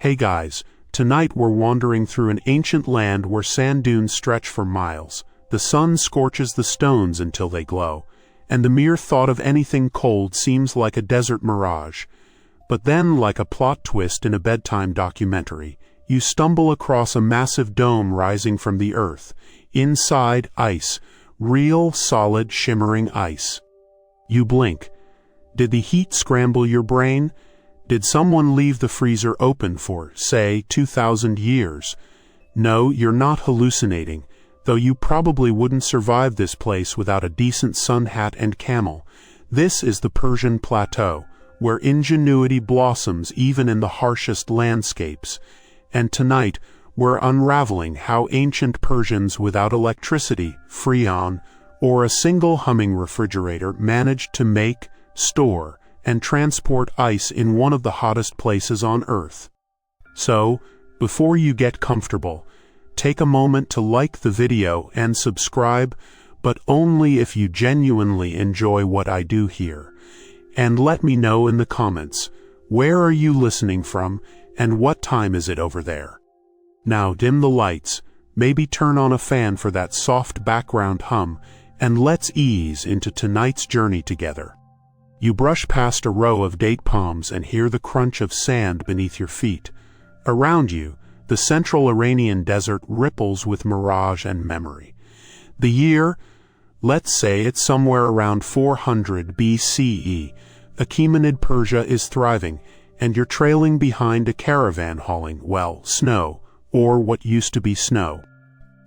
Hey guys, tonight we're wandering through an ancient land where sand dunes stretch for miles. The sun scorches the stones until they glow, and the mere thought of anything cold seems like a desert mirage. But then, like a plot twist in a bedtime documentary, you stumble across a massive dome rising from the earth. Inside, ice, real, solid, shimmering ice. You blink. Did the heat scramble your brain? Did someone leave the freezer open for, say, 2,000 years? No, you're not hallucinating, though you probably wouldn't survive this place without a decent sun hat and camel. This is the Persian Plateau, where ingenuity blossoms even in the harshest landscapes. And tonight, we're unraveling how ancient Persians without electricity, freon, or a single humming refrigerator managed to make, store, and transport ice in one of the hottest places on Earth. So, before you get comfortable, take a moment to like the video and subscribe, but only if you genuinely enjoy what I do here. And let me know in the comments, where are you listening from, and what time is it over there? Now dim the lights, maybe turn on a fan for that soft background hum, and let's ease into tonight's journey together. You brush past a row of date palms and hear the crunch of sand beneath your feet. Around you, the central Iranian desert ripples with mirage and memory. The year, let's say it's somewhere around 400 BCE, Achaemenid Persia is thriving, and you're trailing behind a caravan hauling, well, snow, or what used to be snow.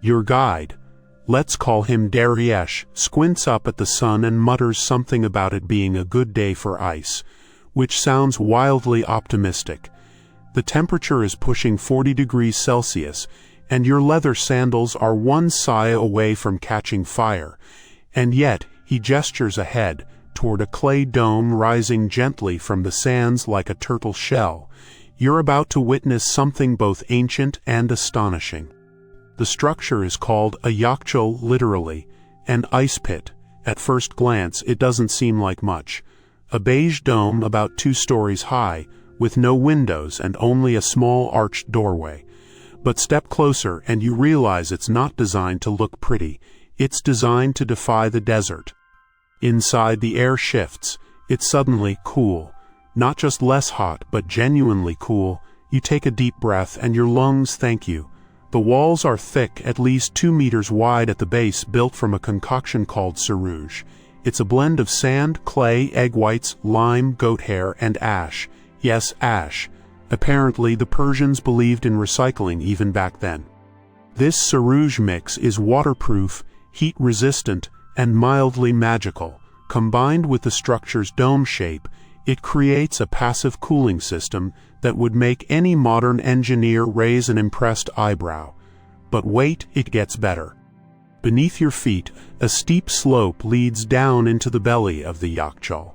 Your guide, let's call him Dariesh, squints up at the sun and mutters something about it being a good day for ice, which sounds wildly optimistic. The temperature is pushing 40 degrees Celsius, and your leather sandals are one sigh away from catching fire. And yet, he gestures ahead, toward a clay dome rising gently from the sands like a turtle shell. You're about to witness something both ancient and astonishing. The structure is called a yakhchol, literally, an ice pit. At first glance, it doesn't seem like much. A beige dome about 2 stories high, with no windows and only a small arched doorway. But step closer and you realize it's not designed to look pretty. It's designed to defy the desert. Inside, the air shifts. It's suddenly cool. Not just less hot, but genuinely cool. You take a deep breath and your lungs thank you. The walls are thick, at least 2 meters wide at the base, built from a concoction called sarouge. It's a blend of sand, clay, egg whites, lime, goat hair, and ash. Yes, ash. Apparently, the Persians believed in recycling even back then. This sarouge mix is waterproof, heat-resistant, and mildly magical. Combined with the structure's dome shape, it creates a passive cooling system that would make any modern engineer raise an impressed eyebrow. But wait, it gets better. Beneath your feet, a steep slope leads down into the belly of the yakhchol,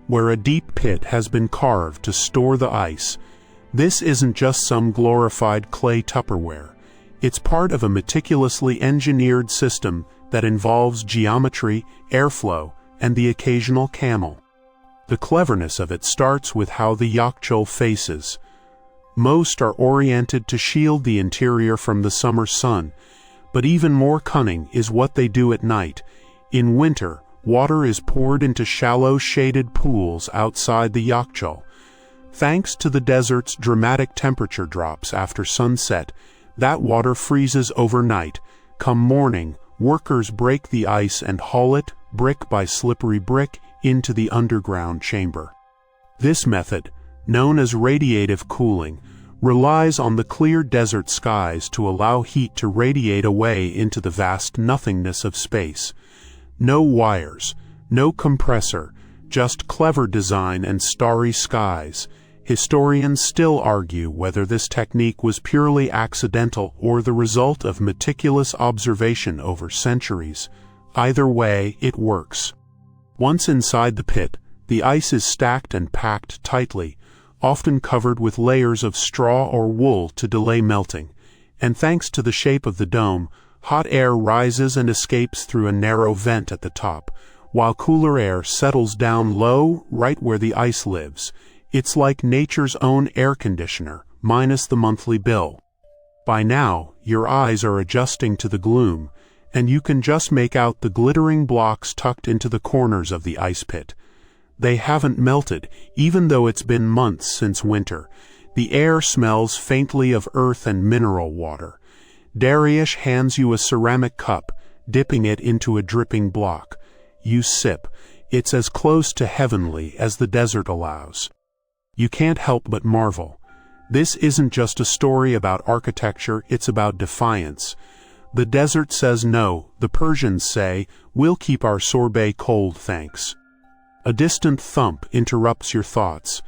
where a deep pit has been carved to store the ice. This isn't just some glorified clay Tupperware. It's part of a meticulously engineered system that involves geometry, airflow, and the occasional camel. The cleverness of it starts with how the yakhchol faces. Most are oriented to shield the interior from the summer sun, but even more cunning is what they do at night. In winter, water is poured into shallow shaded pools outside the yakhchol. Thanks to the desert's dramatic temperature drops after sunset, that water freezes overnight. Come morning, workers break the ice and haul it, brick by slippery brick, into the underground chamber. This method, known as radiative cooling, relies on the clear desert skies to allow heat to radiate away into the vast nothingness of space. No wires, no compressor, just clever design and starry skies. Historians still argue whether this technique was purely accidental or the result of meticulous observation over centuries. Either way, it works. Once inside the pit, the ice is stacked and packed tightly, often covered with layers of straw or wool to delay melting. And thanks to the shape of the dome, hot air rises and escapes through a narrow vent at the top, while cooler air settles down low right where the ice lives. It's like nature's own air conditioner, minus the monthly bill. By now, your eyes are adjusting to the gloom, and you can just make out the glittering blocks tucked into the corners of the ice pit. They haven't melted, even though it's been months since winter. The air smells faintly of earth and mineral water. Darius hands you a ceramic cup, dipping it into a dripping block. You sip. It's as close to heavenly as the desert allows. You can't help but marvel. This isn't just a story about architecture, it's about defiance. The desert says no, the Persians say, we'll keep our sorbet cold, thanks. A distant thump interrupts your thoughts.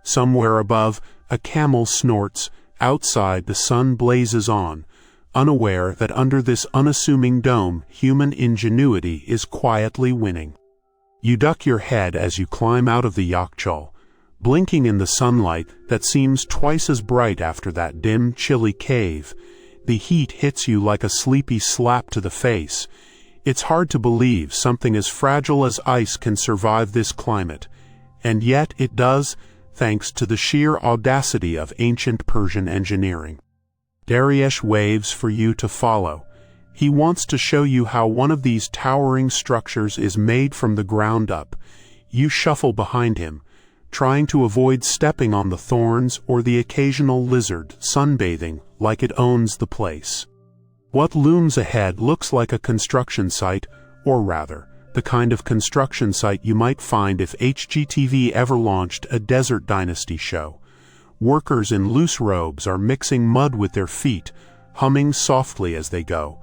Somewhere above, a camel snorts. Outside, the sun blazes on, unaware that under this unassuming dome, human ingenuity is quietly winning. You duck your head as you climb out of the yakchal, blinking in the sunlight that seems twice as bright after that dim, chilly cave. The heat hits you like a sleepy slap to the face. It's hard to believe something as fragile as ice can survive this climate, and yet it does, thanks to the sheer audacity of ancient Persian engineering. Darius waves for you to follow. He wants to show you how one of these towering structures is made from the ground up. You shuffle behind him, trying to avoid stepping on the thorns or the occasional lizard sunbathing like it owns the place. What looms ahead looks like a construction site, or rather, the kind of construction site you might find if HGTV ever launched a Desert Dynasty show. Workers in loose robes are mixing mud with their feet, humming softly as they go.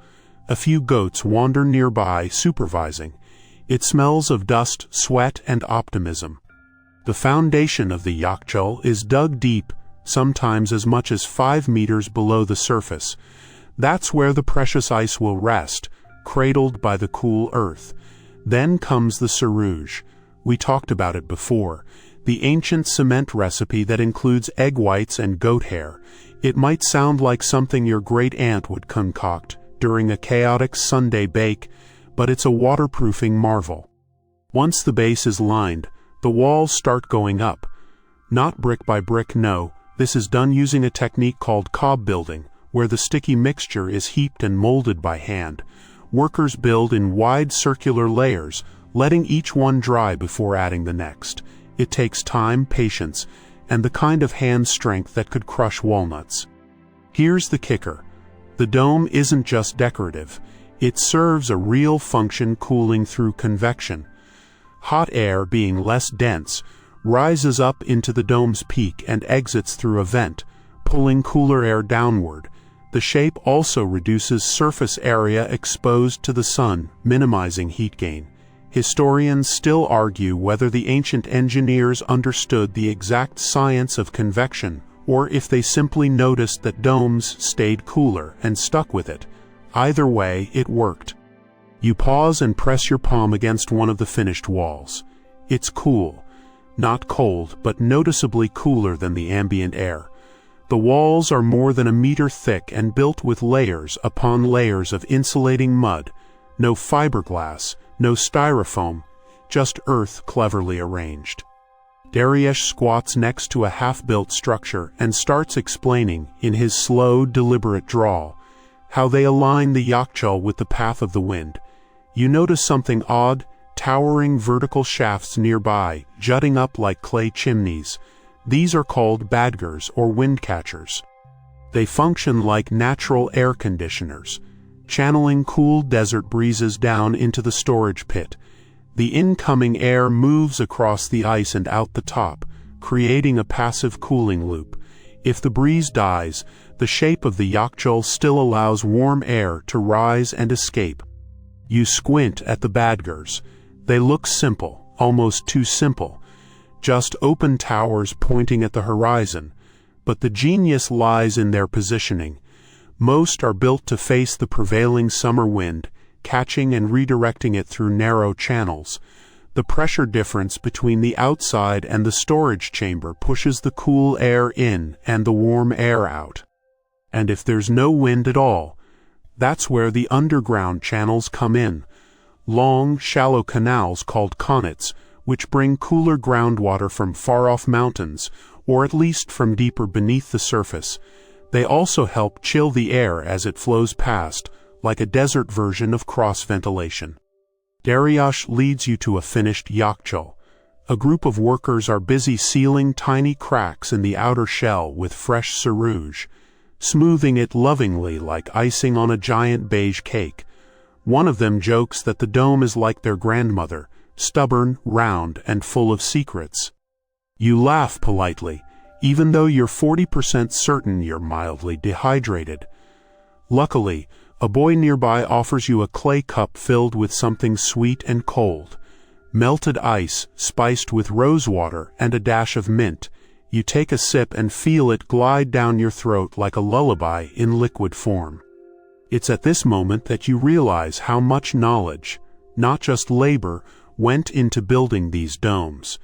A few goats wander nearby, supervising. It smells of dust, sweat, and optimism. The foundation of the yakchal is dug deep, sometimes as much as 5 meters below the surface. That's where the precious ice will rest, cradled by the cool earth. Then comes the sarouge. We talked about it before. The ancient cement recipe that includes egg whites and goat hair. It might sound like something your great-aunt would concoct during a chaotic Sunday bake, but it's a waterproofing marvel. Once the base is lined, the walls start going up. Not brick by brick, no. This is done using a technique called cob building, where the sticky mixture is heaped and molded by hand. Workers build in wide circular layers, letting each one dry before adding the next. It takes time, patience, and the kind of hand strength that could crush walnuts. Here's the kicker. The dome isn't just decorative. It serves a real function, cooling through convection. Hot air, being less dense, rises up into the dome's peak and exits through a vent, pulling cooler air downward. The shape also reduces surface area exposed to the sun, minimizing heat gain. Historians still argue whether the ancient engineers understood the exact science of convection, or if they simply noticed that domes stayed cooler and stuck with it. Either way, it worked. You pause and press your palm against one of the finished walls. It's cool. Not cold, but noticeably cooler than the ambient air. The walls are more than 1 meter thick and built with layers upon layers of insulating mud. No fiberglass, no styrofoam, just earth cleverly arranged. Darius squats next to a half-built structure and starts explaining, in his slow, deliberate drawl, how they align the yakchal with the path of the wind. You notice something odd, towering vertical shafts nearby, jutting up like clay chimneys. These are called badgers or wind catchers. They function like natural air conditioners, channeling cool desert breezes down into the storage pit. The incoming air moves across the ice and out the top, creating a passive cooling loop. If the breeze dies, the shape of the yakchal still allows warm air to rise and escape. You squint at the badgers. They look simple, almost too simple. Just open towers pointing at the horizon, but the genius lies in their positioning. Most are built to face the prevailing summer wind, catching and redirecting it through narrow channels. The pressure difference between the outside and the storage chamber pushes the cool air in and the warm air out. And if there's no wind at all, that's where the underground channels come in. Long, shallow canals called connets, which bring cooler groundwater from far-off mountains, or at least from deeper beneath the surface. They also help chill the air as it flows past, like a desert version of cross-ventilation. Dariush leads you to a finished yakchal. A group of workers are busy sealing tiny cracks in the outer shell with fresh serruge, smoothing it lovingly like icing on a giant beige cake. One of them jokes that the dome is like their grandmother, stubborn, round, and full of secrets. You laugh politely, even though you're 40% certain you're mildly dehydrated. Luckily, a boy nearby offers you a clay cup filled with something sweet and cold. Melted ice, spiced with rose water and a dash of mint. You take a sip and feel it glide down your throat like a lullaby in liquid form. It's at this moment that you realize how much knowledge, not just labor, went into building these domes.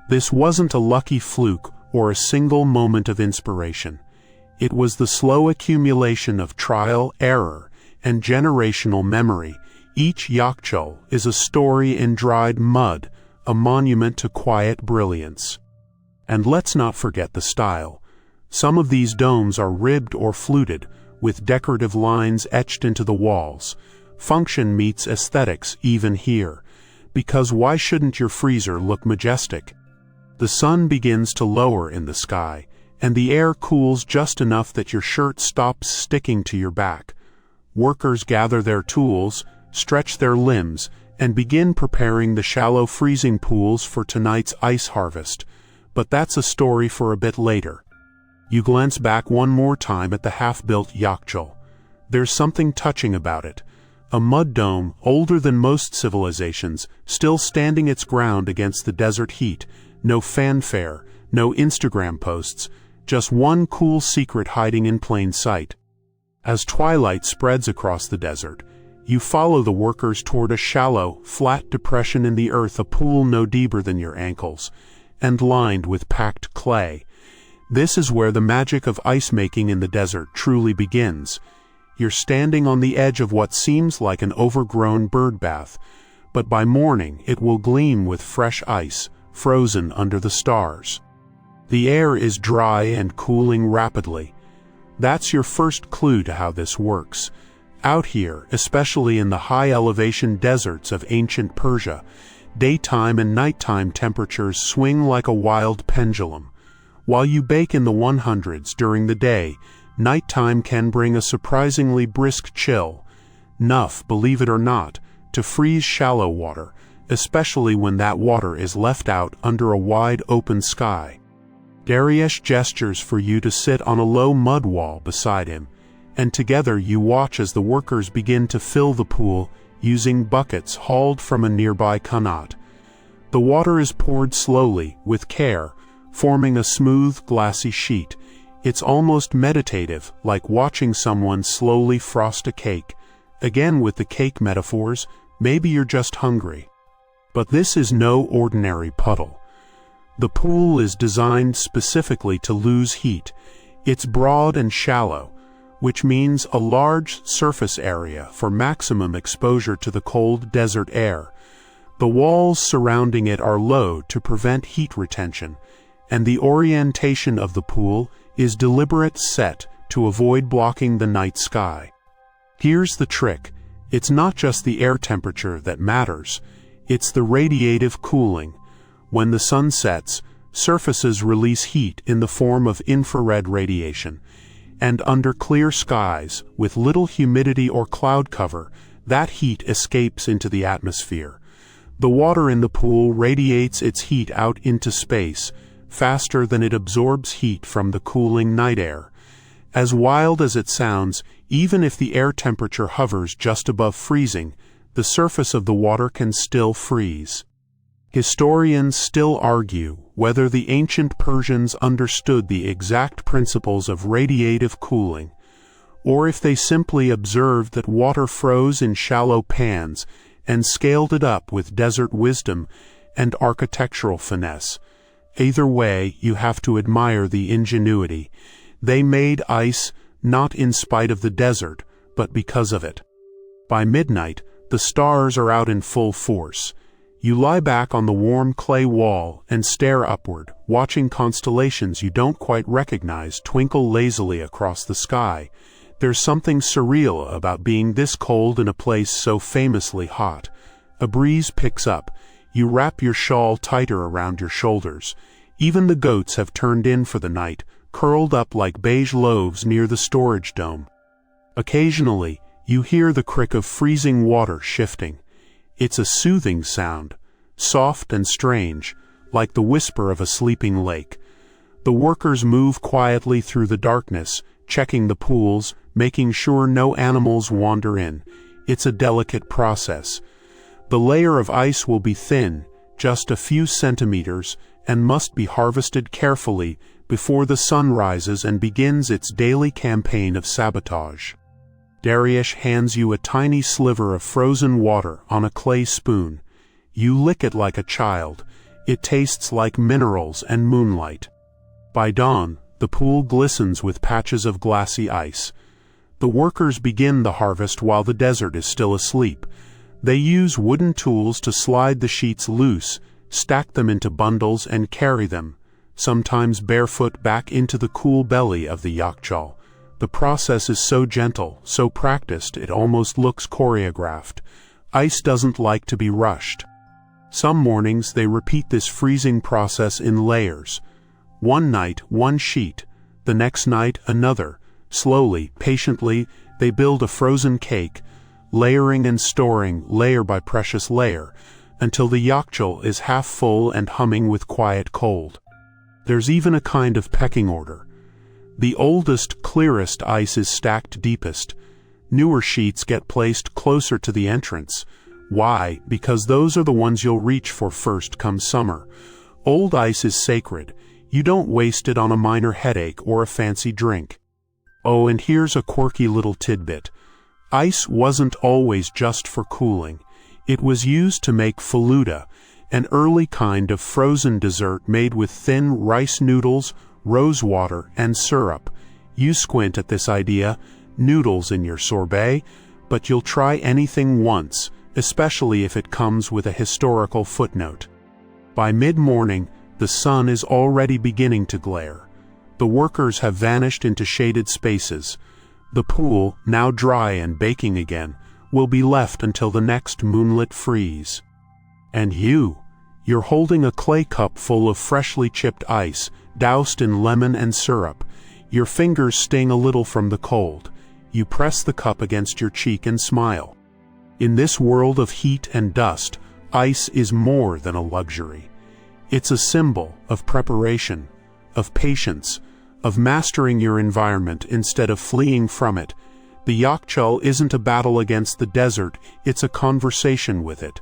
This wasn't a lucky fluke or a single moment of inspiration. It was the slow accumulation of trial, error, and generational memory. Each yakchal is a story in dried mud, a monument to quiet brilliance. And let's not forget the style. Some of these domes are ribbed or fluted, with decorative lines etched into the walls. Function meets aesthetics even here, because why shouldn't your freezer look majestic? The sun begins to lower in the sky, and the air cools just enough that your shirt stops sticking to your back. Workers gather their tools, stretch their limbs, and begin preparing the shallow freezing pools for tonight's ice harvest. But that's a story for a bit later. You glance back one more time at the half-built yakchal. There's something touching about it. A mud dome, older than most civilizations, still standing its ground against the desert heat. No fanfare, no Instagram posts, just one cool secret hiding in plain sight. As twilight spreads across the desert, you follow the workers toward a shallow, flat depression in the earth, a pool no deeper than your ankles, and lined with packed clay. This is where the magic of ice making in the desert truly begins. You're standing on the edge of what seems like an overgrown birdbath, but by morning it will gleam with fresh ice, frozen under the stars. The air is dry and cooling rapidly. That's your first clue to how this works. Out here, especially in the high-elevation deserts of ancient Persia, daytime and nighttime temperatures swing like a wild pendulum. While you bake in the 100s during the day, nighttime can bring a surprisingly brisk chill, enough, believe it or not, to freeze shallow water, especially when that water is left out under a wide open sky. Dariush gestures for you to sit on a low mud wall beside him, and together you watch as the workers begin to fill the pool using buckets hauled from a nearby qanat. The water is poured slowly, with care, forming a smooth, glassy sheet. It's almost meditative, like watching someone slowly frost a cake. Again with the cake metaphors, maybe you're just hungry. But this is no ordinary puddle. The pool is designed specifically to lose heat. It's broad and shallow, which means a large surface area for maximum exposure to the cold desert air. The walls surrounding it are low to prevent heat retention, and the orientation of the pool is deliberate, set to avoid blocking the night sky. Here's the trick. It's not just the air temperature that matters. It's the radiative cooling. When the sun sets, surfaces release heat in the form of infrared radiation. And under clear skies, with little humidity or cloud cover, that heat escapes into the atmosphere. The water in the pool radiates its heat out into space, faster than it absorbs heat from the cooling night air. As wild as it sounds, even if the air temperature hovers just above freezing, the surface of the water can still freeze. Historians still argue whether the ancient Persians understood the exact principles of radiative cooling, or if they simply observed that water froze in shallow pans and scaled it up with desert wisdom and architectural finesse. Either way, you have to admire the ingenuity. They made ice not in spite of the desert, but because of it. By midnight, the stars are out in full force. You lie back on the warm clay wall and stare upward, watching constellations you don't quite recognize twinkle lazily across the sky. There's something surreal about being this cold in a place so famously hot. A breeze picks up. You wrap your shawl tighter around your shoulders. Even the goats have turned in for the night, curled up like beige loaves near the storage dome. Occasionally, you hear the crick of freezing water shifting. It's a soothing sound, soft and strange, like the whisper of a sleeping lake. The workers move quietly through the darkness, checking the pools, making sure no animals wander in. It's a delicate process. The layer of ice will be thin, just a few centimeters, and must be harvested carefully before the sun rises and begins its daily campaign of sabotage. Darius hands you a tiny sliver of frozen water on a clay spoon. You lick it like a child. It tastes like minerals and moonlight. By dawn, the pool glistens with patches of glassy ice. The workers begin the harvest while the desert is still asleep. They use wooden tools to slide the sheets loose, stack them into bundles and carry them, sometimes barefoot, back into the cool belly of the yakchal. The process is so gentle, so practiced, it almost looks choreographed. Ice doesn't like to be rushed. Some mornings they repeat this freezing process in layers. One night, one sheet. The next night, another. Slowly, patiently, they build a frozen cake, layering and storing, layer by precious layer, until the yakchal is half full and humming with quiet cold. There's even a kind of pecking order. The oldest, clearest ice is stacked deepest. Newer sheets get placed closer to the entrance. Why? Because those are the ones you'll reach for first come summer. Old ice is sacred. You don't waste it on a minor headache or a fancy drink. Oh, and here's a quirky little tidbit. Ice wasn't always just for cooling. It was used to make faluda, an early kind of frozen dessert made with thin rice noodles, rose water, and syrup. You squint at this idea, noodles in your sorbet, but you'll try anything once, especially if it comes with a historical footnote. By mid-morning, the sun is already beginning to glare. The workers have vanished into shaded spaces. The pool, now dry and baking again, will be left until the next moonlit freeze. And you're holding a clay cup full of freshly chipped ice, doused in lemon and syrup. Your fingers sting a little from the cold. You press the cup against your cheek and smile. In this world of heat and dust, ice is more than a luxury. It's a symbol of preparation, of patience, of mastering your environment instead of fleeing from it. The yakchal isn't a battle against the desert, it's a conversation with it,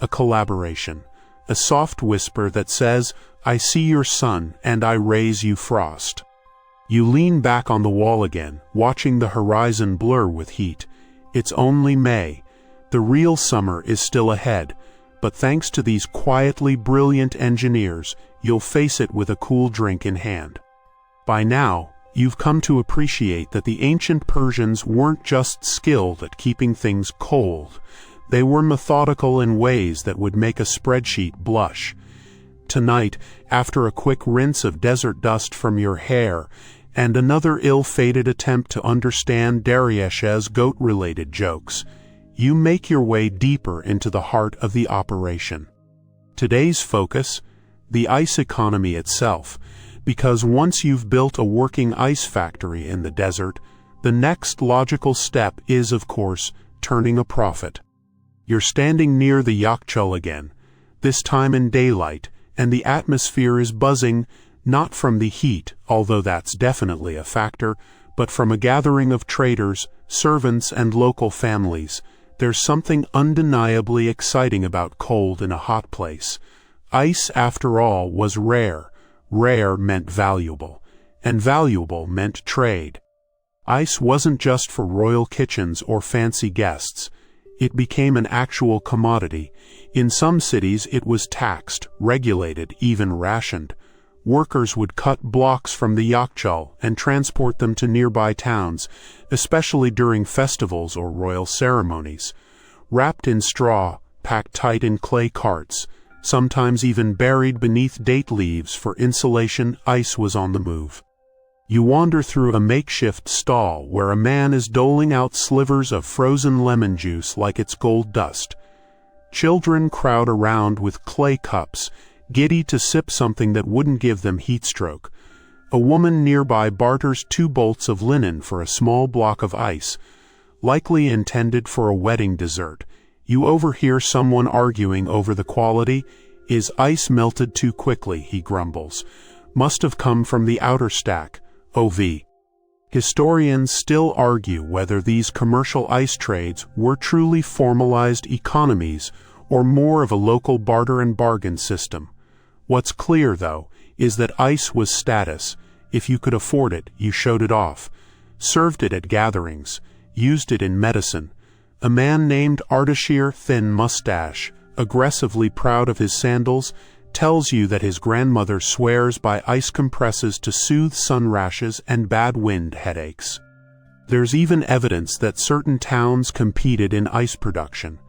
a collaboration, a soft whisper that says, "I see your sun, and I raise you frost." You lean back on the wall again, watching the horizon blur with heat. It's only May. The real summer is still ahead, but thanks to these quietly brilliant engineers, you'll face it with a cool drink in hand. By now, you've come to appreciate that the ancient Persians weren't just skilled at keeping things cold. They were methodical in ways that would make a spreadsheet blush. Tonight, after a quick rinse of desert dust from your hair, and another ill-fated attempt to understand Darius's goat-related jokes, you make your way deeper into the heart of the operation. Today's focus, the ice economy itself, because once you've built a working ice factory in the desert, the next logical step is, of course, turning a profit. You're standing near the yakchal again, this time in daylight, and the atmosphere is buzzing, not from the heat, although that's definitely a factor, but from a gathering of traders, servants, and local families. There's something undeniably exciting about cold in a hot place. Ice, after all, was rare. Rare meant valuable, and valuable meant trade. Ice wasn't just for royal kitchens or fancy guests. It became an actual commodity. In some cities it was taxed, regulated, even rationed. Workers would cut blocks from the yakchal and transport them to nearby towns, especially during festivals or royal ceremonies. Wrapped in straw, packed tight in clay carts, sometimes even buried beneath date leaves for insulation. Ice was on the move. You wander through a makeshift stall where a man is doling out slivers of frozen lemon juice like it's gold dust. Children crowd around with clay cups, giddy to sip something that wouldn't give them heat stroke. A woman nearby barters 2 bolts of linen for a small block of ice, likely intended for a wedding dessert. You overhear someone arguing over the quality. "Is ice melted too quickly?" he grumbles. "Must have come from the outer stack. OV." Historians still argue whether these commercial ice trades were truly formalized economies or more of a local barter and bargain system. What's clear, though, is that ice was status. If you could afford it, you showed it off, served it at gatherings, used it in medicine. A man named Ardashir, thin mustache, aggressively proud of his sandals, tells you that his grandmother swears by ice compresses to soothe sun rashes and bad wind headaches. There's even evidence that certain towns competed in ice production.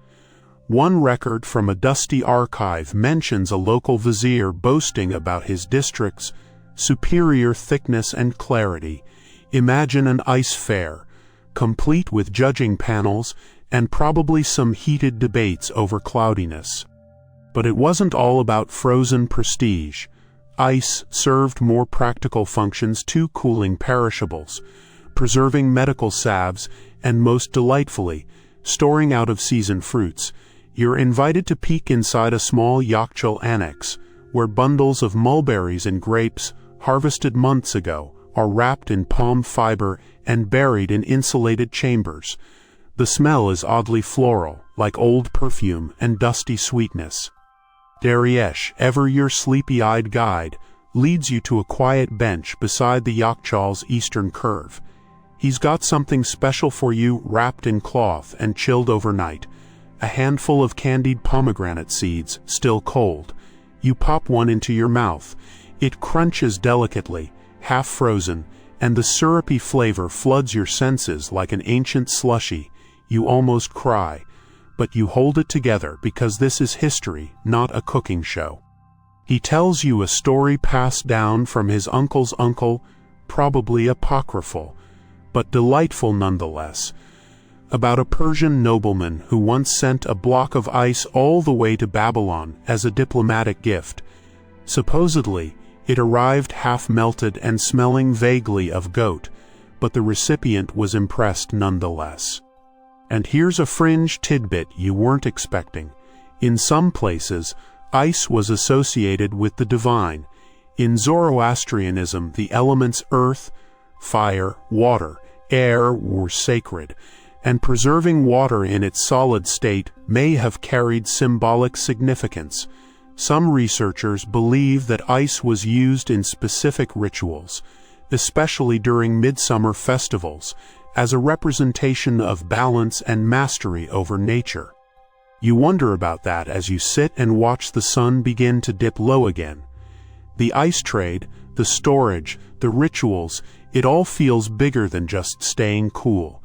One record from a dusty archive mentions a local vizier boasting about his district's superior thickness and clarity. Imagine an ice fair, complete with judging panels and probably some heated debates over cloudiness. But it wasn't all about frozen prestige. Ice served more practical functions too: cooling perishables, preserving medical salves, and most delightfully, storing out-of-season fruits. You're invited to peek inside a small Yakchal annex, where bundles of mulberries and grapes, harvested months ago, are wrapped in palm fiber and buried in insulated chambers. The smell is oddly floral, like old perfume and dusty sweetness. Dariesh, ever your sleepy-eyed guide, leads you to a quiet bench beside the Yakchal's eastern curve. He's got something special for you, wrapped in cloth and chilled overnight. A handful of candied pomegranate seeds, still cold. You pop one into your mouth. It crunches delicately, half frozen, and the syrupy flavor floods your senses like an ancient slushy. You almost cry, but you hold it together because this is history, not a cooking show. He tells you a story passed down from his uncle's uncle, probably apocryphal, but delightful nonetheless, about a Persian nobleman who once sent a block of ice all the way to Babylon as a diplomatic gift. Supposedly, it arrived half-melted and smelling vaguely of goat, but the recipient was impressed nonetheless. And here's a fringe tidbit you weren't expecting. In some places, ice was associated with the divine. In Zoroastrianism, the elements earth, fire, water, air were sacred, and preserving water in its solid state may have carried symbolic significance. Some researchers believe that ice was used in specific rituals, especially during midsummer festivals, as a representation of balance and mastery over nature. You wonder about that as you sit and watch the sun begin to dip low again. The ice trade, the storage, the rituals, it all feels bigger than just staying cool.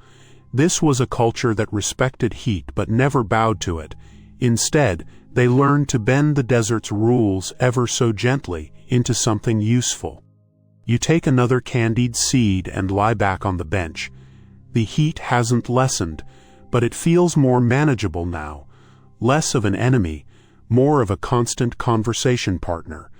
This was a culture that respected heat but never bowed to it. Instead, they learned to bend the desert's rules ever so gently into something useful. You take another candied seed and lie back on the bench. The heat hasn't lessened, but it feels more manageable now. Less of an enemy, more of a constant conversation partner.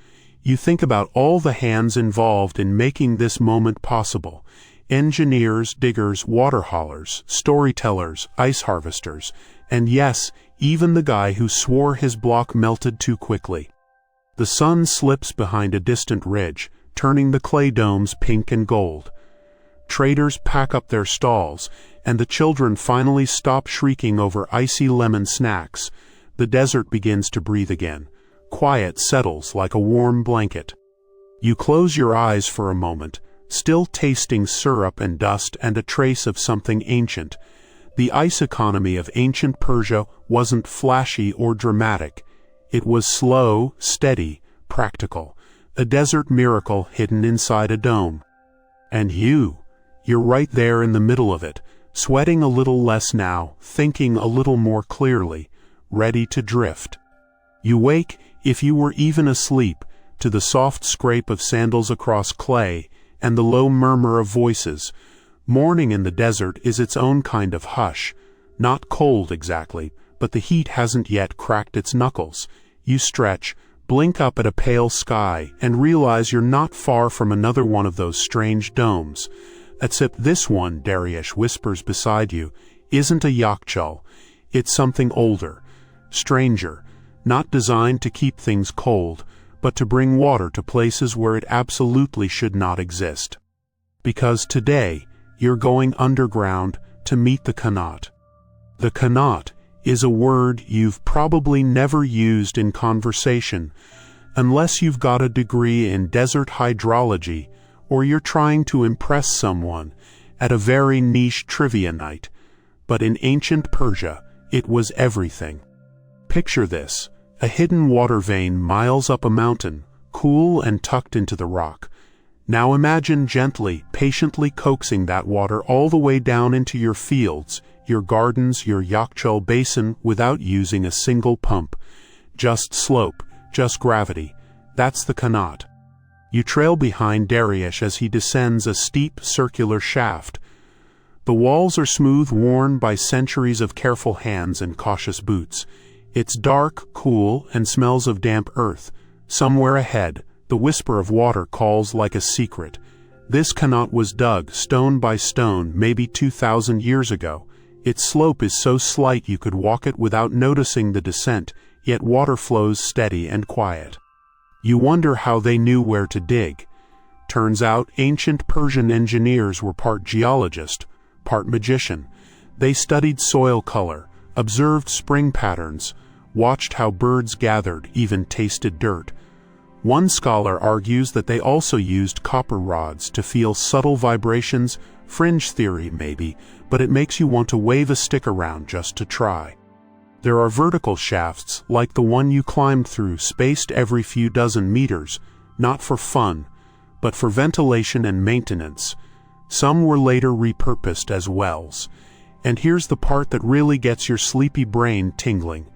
You think about all the hands involved in making this moment possible. Engineers, diggers, water haulers, storytellers, ice harvesters, and yes, even the guy who swore his block melted too quickly. The sun slips behind a distant ridge, turning the clay domes pink and gold. Traders pack up their stalls, and the children finally stop shrieking over icy lemon snacks. The desert begins to breathe again. Quiet settles like a warm blanket. You close your eyes for a moment, still tasting syrup and dust and a trace of something ancient. The ice economy of ancient Persia wasn't flashy or dramatic. It was slow, steady, practical. A desert miracle hidden inside a dome. And you're right there in the middle of it, sweating a little less now, thinking a little more clearly, ready to drift. You wake, if you were even asleep, to the soft scrape of sandals across clay and the low murmur of voices. Morning in the desert is its own kind of hush, not cold exactly, but the heat hasn't yet cracked its knuckles. You stretch, blink up at a pale sky, and realize you're not far from another one of those strange domes. Except this one, Dariush whispers beside you, isn't a yakchal. It's something older, stranger, not designed to keep things cold, but to bring water to places where it absolutely should not exist. Because today, you're going underground to meet the Qanat. The Qanat is a word you've probably never used in conversation, unless you've got a degree in desert hydrology or you're trying to impress someone at a very niche trivia night. But in ancient Persia, it was everything. Picture this, a hidden water vein miles up a mountain, cool and tucked into the rock. Now imagine gently, patiently coaxing that water all the way down into your fields, your gardens, your yakchal basin without using a single pump. Just slope, just gravity. That's the Qanat. You trail behind Dariush as he descends a steep circular shaft. The walls are smooth, worn by centuries of careful hands and cautious boots. It's dark, cool, and smells of damp earth. Somewhere ahead, the whisper of water calls like a secret. This Qanat was dug, stone by stone, maybe 2,000 years ago. Its slope is so slight you could walk it without noticing the descent, yet water flows steady and quiet. You wonder how they knew where to dig. Turns out ancient Persian engineers were part geologist, part magician. They studied soil color, observed spring patterns, watched how birds gathered, even tasted dirt. One scholar argues that they also used copper rods to feel subtle vibrations, fringe theory maybe, but it makes you want to wave a stick around just to try. There are vertical shafts, like the one you climbed through, spaced every few dozen meters, not for fun, but for ventilation and maintenance. Some were later repurposed as wells. And here's the part that really gets your sleepy brain tingling.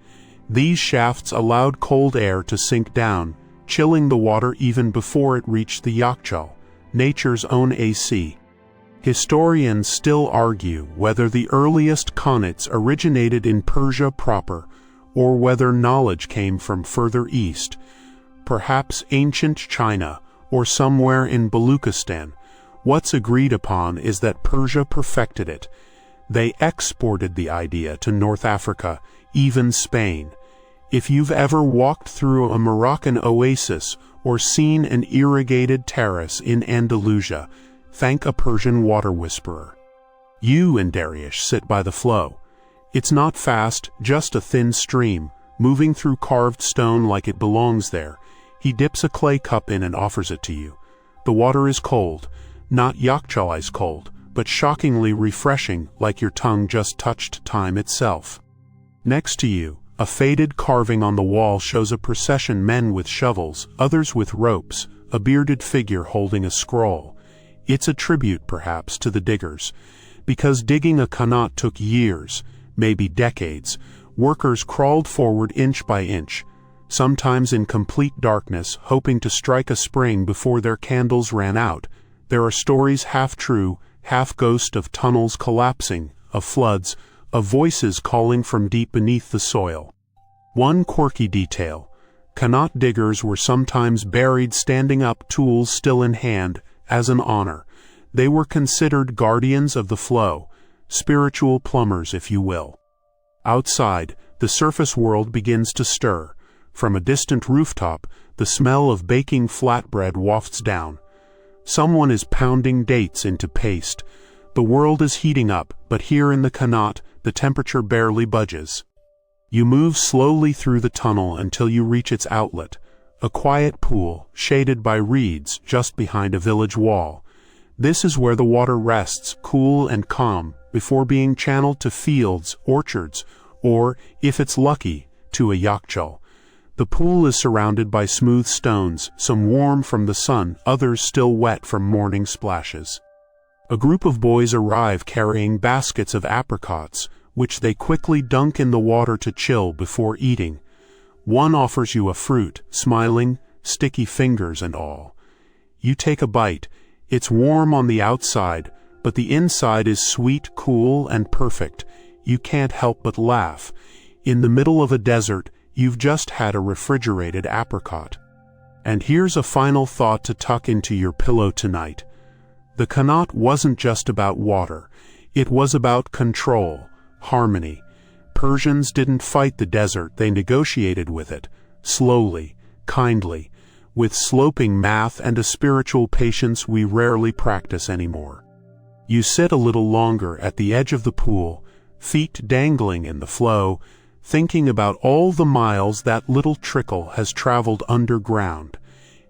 These shafts allowed cold air to sink down, chilling the water even before it reached the yakchal, nature's own AC. Historians still argue whether the earliest Qanats originated in Persia proper, or whether knowledge came from further east, perhaps ancient China, or somewhere in Baluchistan. What's agreed upon is that Persia perfected it. They exported the idea to North Africa, even Spain. If you've ever walked through a Moroccan oasis or seen an irrigated terrace in Andalusia, thank a Persian water whisperer. You and Dariush sit by the flow. It's not fast, just a thin stream, moving through carved stone like it belongs there. He dips a clay cup in and offers it to you. The water is cold, not yakchal ice cold, but shockingly refreshing, like your tongue just touched time itself. Next to you, a faded carving on the wall shows a procession, men with shovels, others with ropes, a bearded figure holding a scroll. It's a tribute, perhaps, to the diggers. Because digging a Qanat took years, maybe decades, workers crawled forward inch by inch, sometimes in complete darkness, hoping to strike a spring before their candles ran out. There are stories half true, half ghost, of tunnels collapsing, of floods, of voices calling from deep beneath the soil. One quirky detail: Qanat diggers were sometimes buried standing up, tools still in hand, as an honor. They were considered guardians of the flow, spiritual plumbers, if you will. Outside, the surface world begins to stir. From a distant rooftop, the smell of baking flatbread wafts down. Someone is pounding dates into paste. The world is heating up, but here in the Qanat, the temperature barely budges. You move slowly through the tunnel until you reach its outlet, a quiet pool, shaded by reeds, just behind a village wall. This is where the water rests, cool and calm, before being channeled to fields, orchards, or, if it's lucky, to a yakchal. The pool is surrounded by smooth stones, some warm from the sun, others still wet from morning splashes. A group of boys arrive carrying baskets of apricots, which they quickly dunk in the water to chill before eating. One offers you a fruit, smiling, sticky fingers and all. You take a bite. It's warm on the outside, but the inside is sweet, cool, and perfect. You can't help but laugh. In the middle of a desert, you've just had a refrigerated apricot. And here's a final thought to tuck into your pillow tonight. The qanat wasn't just about water. It was about control, harmony. Persians didn't fight the desert, they negotiated with it, slowly, kindly, with sloping math and a spiritual patience we rarely practice anymore. You sit a little longer at the edge of the pool, feet dangling in the flow, thinking about all the miles that little trickle has traveled underground,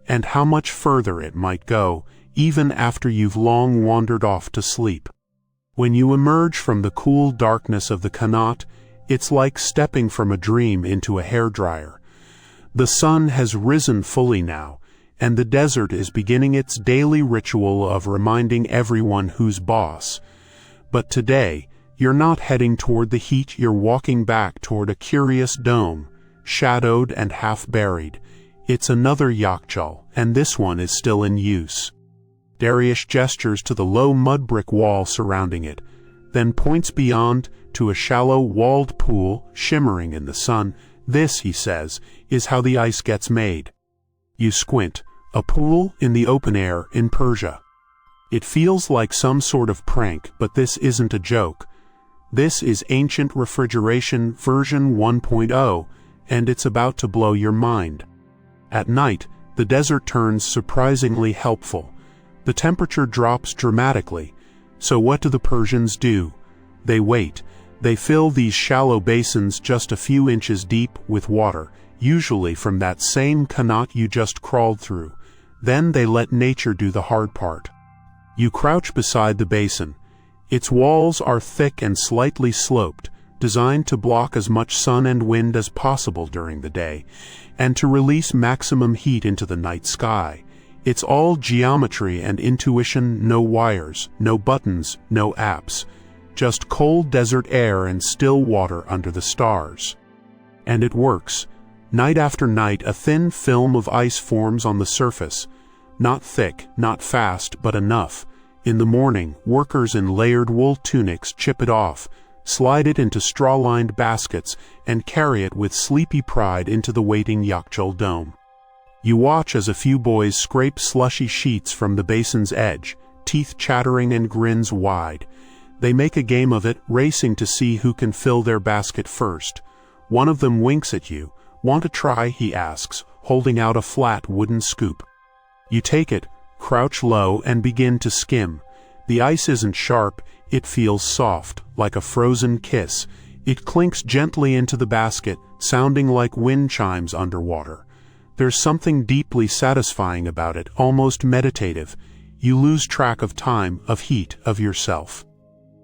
and how much further it might go, even after you've long wandered off to sleep. When you emerge from the cool darkness of the qanat, it's like stepping from a dream into a hairdryer. The sun has risen fully now, and the desert is beginning its daily ritual of reminding everyone who's boss. But today, you're not heading toward the heat, you're walking back toward a curious dome, shadowed and half-buried. It's another yakchal, and this one is still in use. Dariush gestures to the low mud brick wall surrounding it, then points beyond to a shallow walled pool shimmering in the sun. This, he says, is how the ice gets made. You squint. A pool in the open air in Persia. It feels like some sort of prank, but this isn't a joke. This is ancient refrigeration version 1.0, and it's about to blow your mind. At night, the desert turns surprisingly helpful. The temperature drops dramatically. So what do the Persians do? They wait. They fill these shallow basins just a few inches deep with water, usually from that same qanat you just crawled through. Then they let nature do the hard part. You crouch beside the basin. Its walls are thick and slightly sloped, designed to block as much sun and wind as possible during the day, and to release maximum heat into the night sky. It's all geometry and intuition, no wires, no buttons, no apps. Just cold desert air and still water under the stars. And it works. Night after night, a thin film of ice forms on the surface. Not thick, not fast, but enough. In the morning, workers in layered wool tunics chip it off, slide it into straw-lined baskets, and carry it with sleepy pride into the waiting yakchal dome. You watch as a few boys scrape slushy sheets from the basin's edge, teeth chattering and grins wide. They make a game of it, racing to see who can fill their basket first. One of them winks at you. Want to try? He asks, holding out a flat wooden scoop. You take it, crouch low, and begin to skim. The ice isn't sharp, it feels soft, like a frozen kiss. It clinks gently into the basket, sounding like wind chimes underwater. There's something deeply satisfying about it, almost meditative. You lose track of time, of heat, of yourself.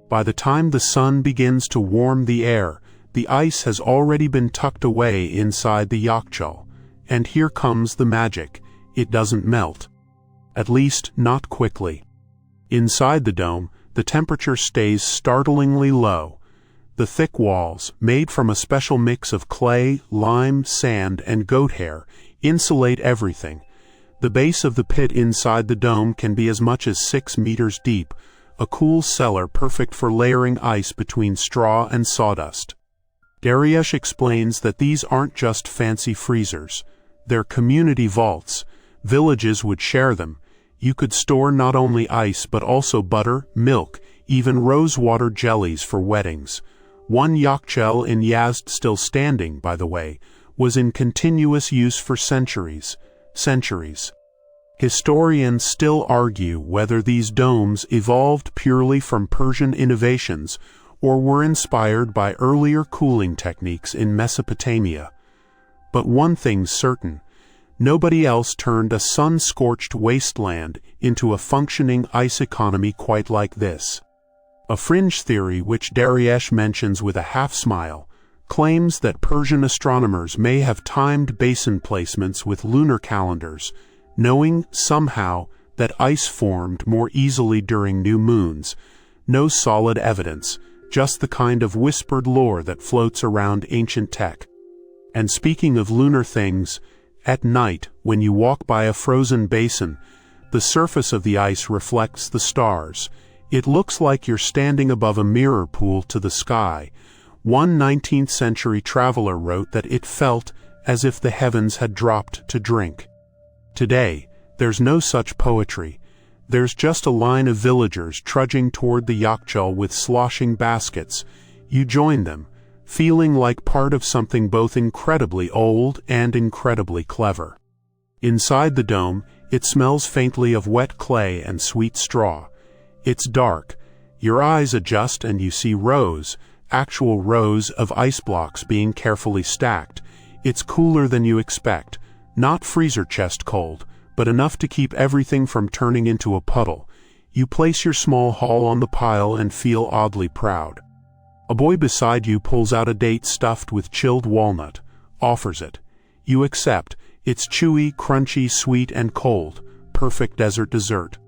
By the time the sun begins to warm the air, the ice has already been tucked away inside the yakchal. And here comes the magic. It doesn't melt. At least, not quickly. Inside the dome, the temperature stays startlingly low. The thick walls, made from a special mix of clay, lime, sand, and goat hair, insulate everything. The base of the pit inside the dome can be as much as 6 meters deep, a cool cellar perfect for layering ice between straw and sawdust. Dariush explains that these aren't just fancy freezers. They're community vaults. Villages would share them. You could store not only ice but also butter, milk, even rosewater jellies for weddings. One yakchal in Yazd, still standing, by the way, was in continuous use for centuries. Historians still argue whether these domes evolved purely from Persian innovations or were inspired by earlier cooling techniques in Mesopotamia. But one thing's certain: nobody else turned a sun-scorched wasteland into a functioning ice economy quite like this. A fringe theory, which Dariush mentions with a half-smile, claims that Persian astronomers may have timed basin placements with lunar calendars, knowing somehow that ice formed more easily during new moons. No solid evidence, just the kind of whispered lore that floats around ancient tech. And speaking of lunar things, at night, when you walk by a frozen basin, the surface of the ice reflects the stars. It looks like you're standing above a mirror pool to the sky. One 19th century traveler wrote that it felt as if the heavens had dropped to drink. Today, there's no such poetry. There's just a line of villagers trudging toward the Yakchal with sloshing baskets. You join them, feeling like part of something both incredibly old and incredibly clever. Inside the dome, it smells faintly of wet clay and sweet straw. It's dark. Your eyes adjust and you see actual rows of ice blocks being carefully stacked. It's cooler than you expect, not freezer chest cold, but enough to keep everything from turning into a puddle. You place your small haul on the pile and feel oddly proud. A boy beside you pulls out a date stuffed with chilled walnut, offers it. You accept. It's chewy, crunchy, sweet, and cold, perfect desert dessert.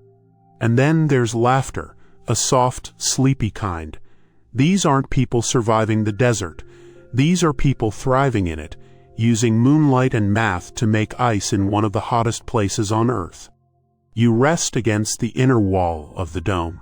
And then there's laughter, a soft, sleepy kind. These aren't people surviving the desert. These are people thriving in it, using moonlight and math to make ice in one of the hottest places on Earth. You rest against the inner wall of the dome.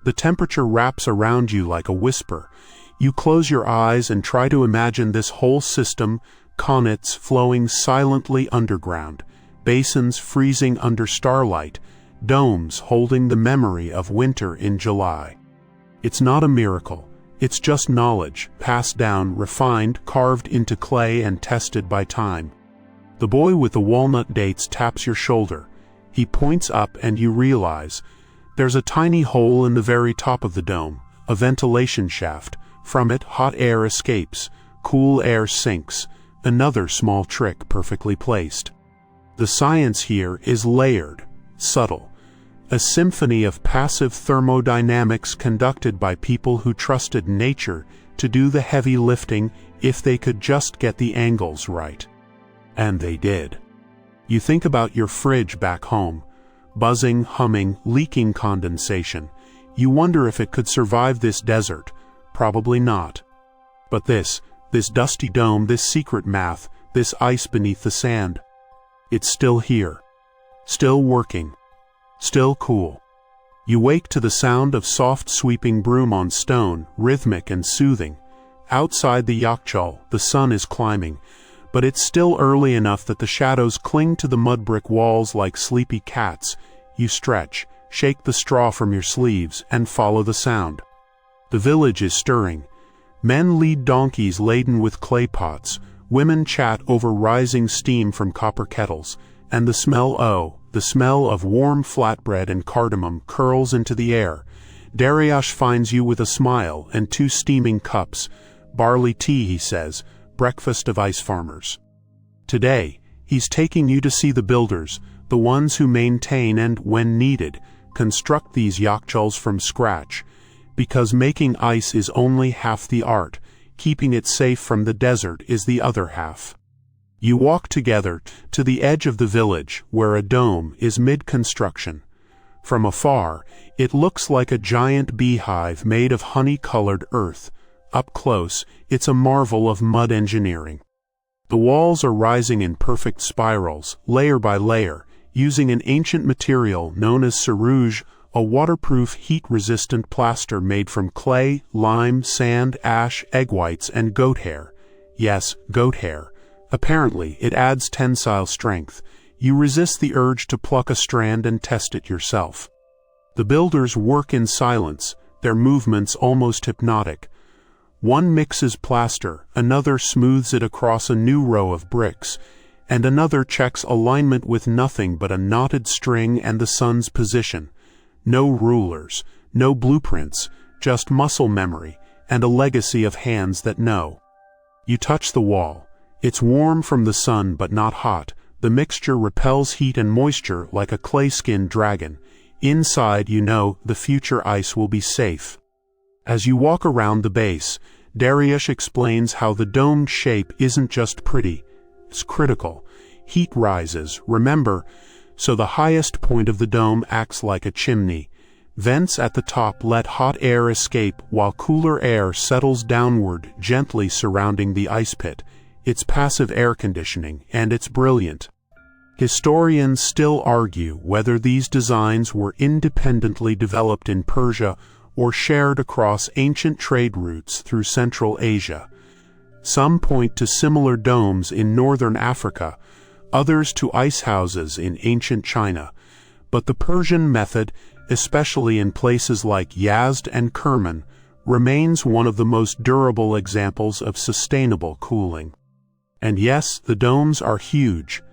The temperature wraps around you like a whisper. You close your eyes and try to imagine this whole system, conets flowing silently underground, basins freezing under starlight, domes holding the memory of winter in July. It's not a miracle. It's just knowledge, passed down, refined, carved into clay and tested by time. The boy with the walnut dates taps your shoulder. He points up and you realize there's a tiny hole in the very top of the dome, a ventilation shaft. From it, hot air escapes, cool air sinks, another small trick perfectly placed. The science here is layered, subtle, a symphony of passive thermodynamics conducted by people who trusted nature to do the heavy lifting if they could just get the angles right. And they did. You think about your fridge back home, buzzing, humming, leaking condensation. You wonder if it could survive this desert. Probably not. But this dusty dome, this secret math, this ice beneath the sand, it's still here, still working, still cool. You wake to the sound of soft sweeping broom on stone, rhythmic and soothing. Outside the Yakchal, the sun is climbing, but it's still early enough that the shadows cling to the mud brick walls like sleepy cats. You stretch, shake the straw from your sleeves, and follow the sound. The village is stirring. Men lead donkeys laden with clay pots, women chat over rising steam from copper kettles, and the smell of warm flatbread and cardamom curls into the air. Dariush finds you with a smile and 2 steaming cups. Barley tea, he says, breakfast of ice farmers. Today, he's taking you to see the builders, the ones who maintain and, when needed, construct these Yakchals from scratch. Because making ice is only half the art, keeping it safe from the desert is the other half. You walk together to the edge of the village where a dome is mid-construction. From afar, it looks like a giant beehive made of honey-colored earth. Up close, it's a marvel of mud engineering. The walls are rising in perfect spirals, layer by layer, using an ancient material known as sarouge, a waterproof, heat-resistant plaster made from clay, lime, sand, ash, egg whites, and goat hair. Yes, goat hair. Apparently, it adds tensile strength. You resist the urge to pluck a strand and test it yourself. The builders work in silence, their movements almost hypnotic. One mixes plaster, another smooths it across a new row of bricks, and another checks alignment with nothing but a knotted string and the sun's position. No rulers, no blueprints, just muscle memory and a legacy of hands that know. You touch the wall. It's warm from the sun but not hot. The mixture repels heat and moisture like a clay-skinned dragon. Inside, you know, the future ice will be safe. As you walk around the base, Dariush explains how the domed shape isn't just pretty, it's critical. Heat rises, remember, so the highest point of the dome acts like a chimney. Vents at the top let hot air escape while cooler air settles downward, gently surrounding the ice pit. It's passive air conditioning, and it's brilliant. Historians still argue whether these designs were independently developed in Persia or shared across ancient trade routes through Central Asia. Some point to similar domes in northern Africa, others to ice houses in ancient China. But the Persian method, especially in places like Yazd and Kerman, remains one of the most durable examples of sustainable cooling. And yes, the domes are huge.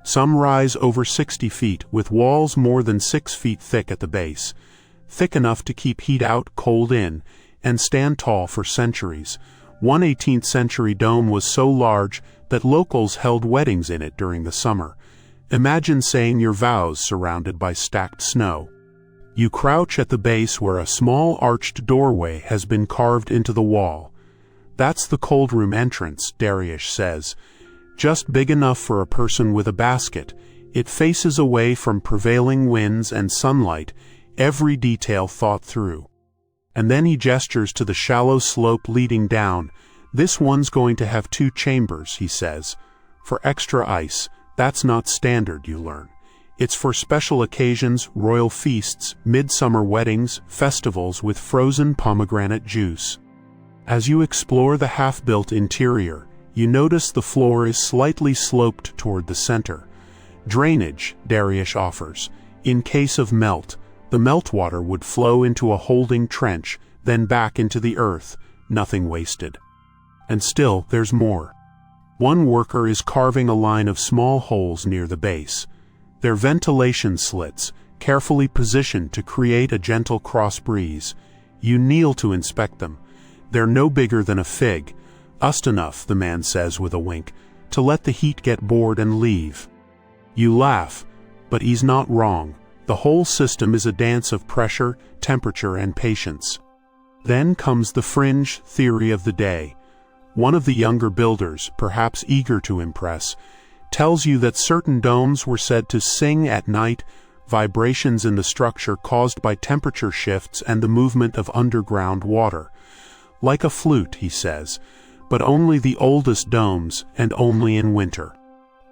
Some rise over 60 feet, with walls more than 6 feet thick at the base, thick enough to keep heat out, cold in, and stand tall for centuries. One 18th century dome was so large that locals held weddings in it during the summer. Imagine saying your vows surrounded by stacked snow. You crouch at the base where a small arched doorway has been carved into the wall. That's the cold room entrance, Dariush says. Just big enough for a person with a basket. It faces away from prevailing winds and sunlight, every detail thought through. And then he gestures to the shallow slope leading down. This one's going to have 2 chambers, he says. For extra ice. That's not standard, you learn. It's for special occasions, royal feasts, midsummer weddings, festivals with frozen pomegranate juice. As you explore the half-built interior, you notice the floor is slightly sloped toward the center. Drainage, Dariush offers. In case of melt, the meltwater would flow into a holding trench, then back into the earth, nothing wasted. And still, there's more. One worker is carving a line of small holes near the base. They're ventilation slits, carefully positioned to create a gentle cross breeze. You kneel to inspect them. They're no bigger than a fig. Just enough, the man says with a wink, to let the heat get bored and leave. You laugh, but he's not wrong. The whole system is a dance of pressure, temperature, and patience. Then comes the fringe theory of the day. One of the younger builders, perhaps eager to impress, tells you that certain domes were said to sing at night, vibrations in the structure caused by temperature shifts and the movement of underground water. Like a flute, he says, but only the oldest domes, and only in winter.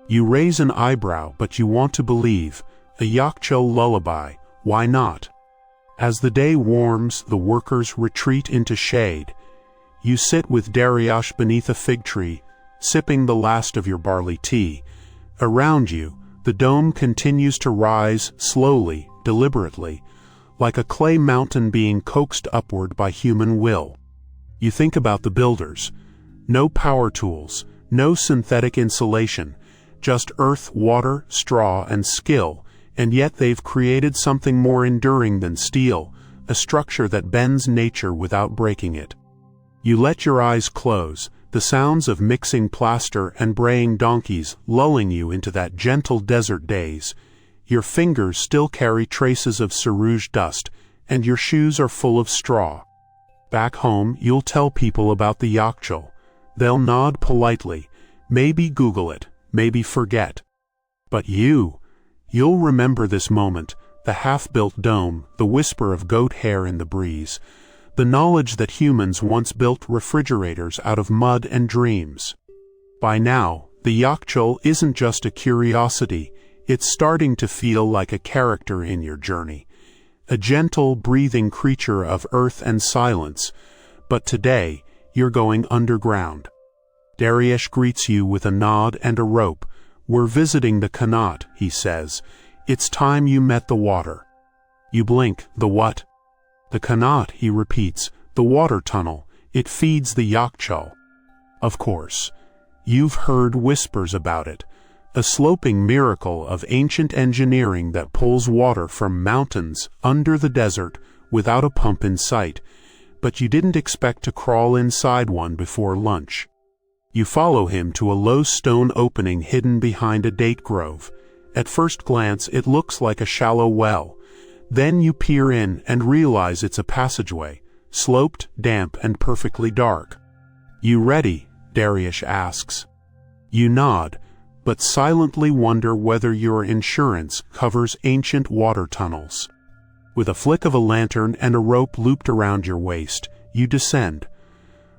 You raise an eyebrow, but you want to believe. A Yakcho lullaby, why not? As the day warms, the workers retreat into shade. You sit with Dariush beneath a fig tree, sipping the last of your barley tea. Around you, the dome continues to rise slowly, deliberately, like a clay mountain being coaxed upward by human will. You think about the builders. No power tools, no synthetic insulation, just earth, water, straw, and skill, and yet they've created something more enduring than steel, a structure that bends nature without breaking it. You let your eyes close, the sounds of mixing plaster and braying donkeys lulling you into that gentle desert daze. Your fingers still carry traces of sarouge dust, and your shoes are full of straw. Back home, you'll tell people about the Yakcho. They'll nod politely, maybe Google it, maybe forget. But you'll remember this moment, the half-built dome, the whisper of goat hair in the breeze, the knowledge that humans once built refrigerators out of mud and dreams. By now, the Yakcho isn't just a curiosity, it's starting to feel like a character in your journey. A gentle, breathing creature of earth and silence. But today, you're going underground. Dariush greets you with a nod and a rope. We're visiting the Qanat, he says. It's time you met the water. You blink. The what? The Qanat, he repeats. The water tunnel. It feeds the Yakcho. Of course. You've heard whispers about it. A sloping miracle of ancient engineering that pulls water from mountains under the desert without a pump in sight. But you didn't expect to crawl inside one before lunch. You follow him to a low stone opening hidden behind a date grove. At first glance, it looks like a shallow well. Then you peer in and realize it's a passageway, sloped, damp, and perfectly dark. You ready? Dariush asks. You nod, but silently wonder whether your insurance covers ancient water tunnels. With a flick of a lantern and a rope looped around your waist, you descend.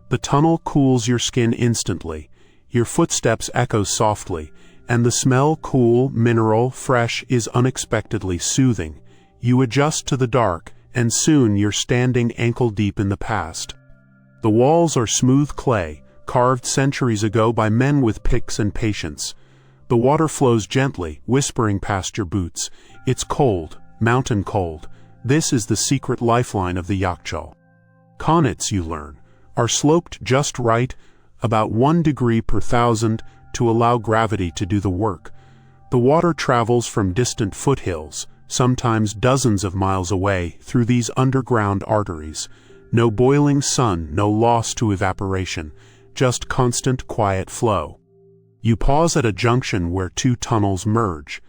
The tunnel cools your skin instantly, your footsteps echo softly, and the smell, cool, mineral, fresh, is unexpectedly soothing. You adjust to the dark, and soon you're standing ankle-deep in the past. The walls are smooth clay, carved centuries ago by men with picks and patience. The water flows gently, whispering past your boots. It's cold, mountain cold. This is the secret lifeline of the Yakchal. Comets, you learn, are sloped just right, about 1 degree per thousand, to allow gravity to do the work. The water travels from distant foothills, sometimes dozens of miles away, through these underground arteries. No boiling sun, no loss to evaporation, just constant quiet flow. You pause at a junction where 2 tunnels merge.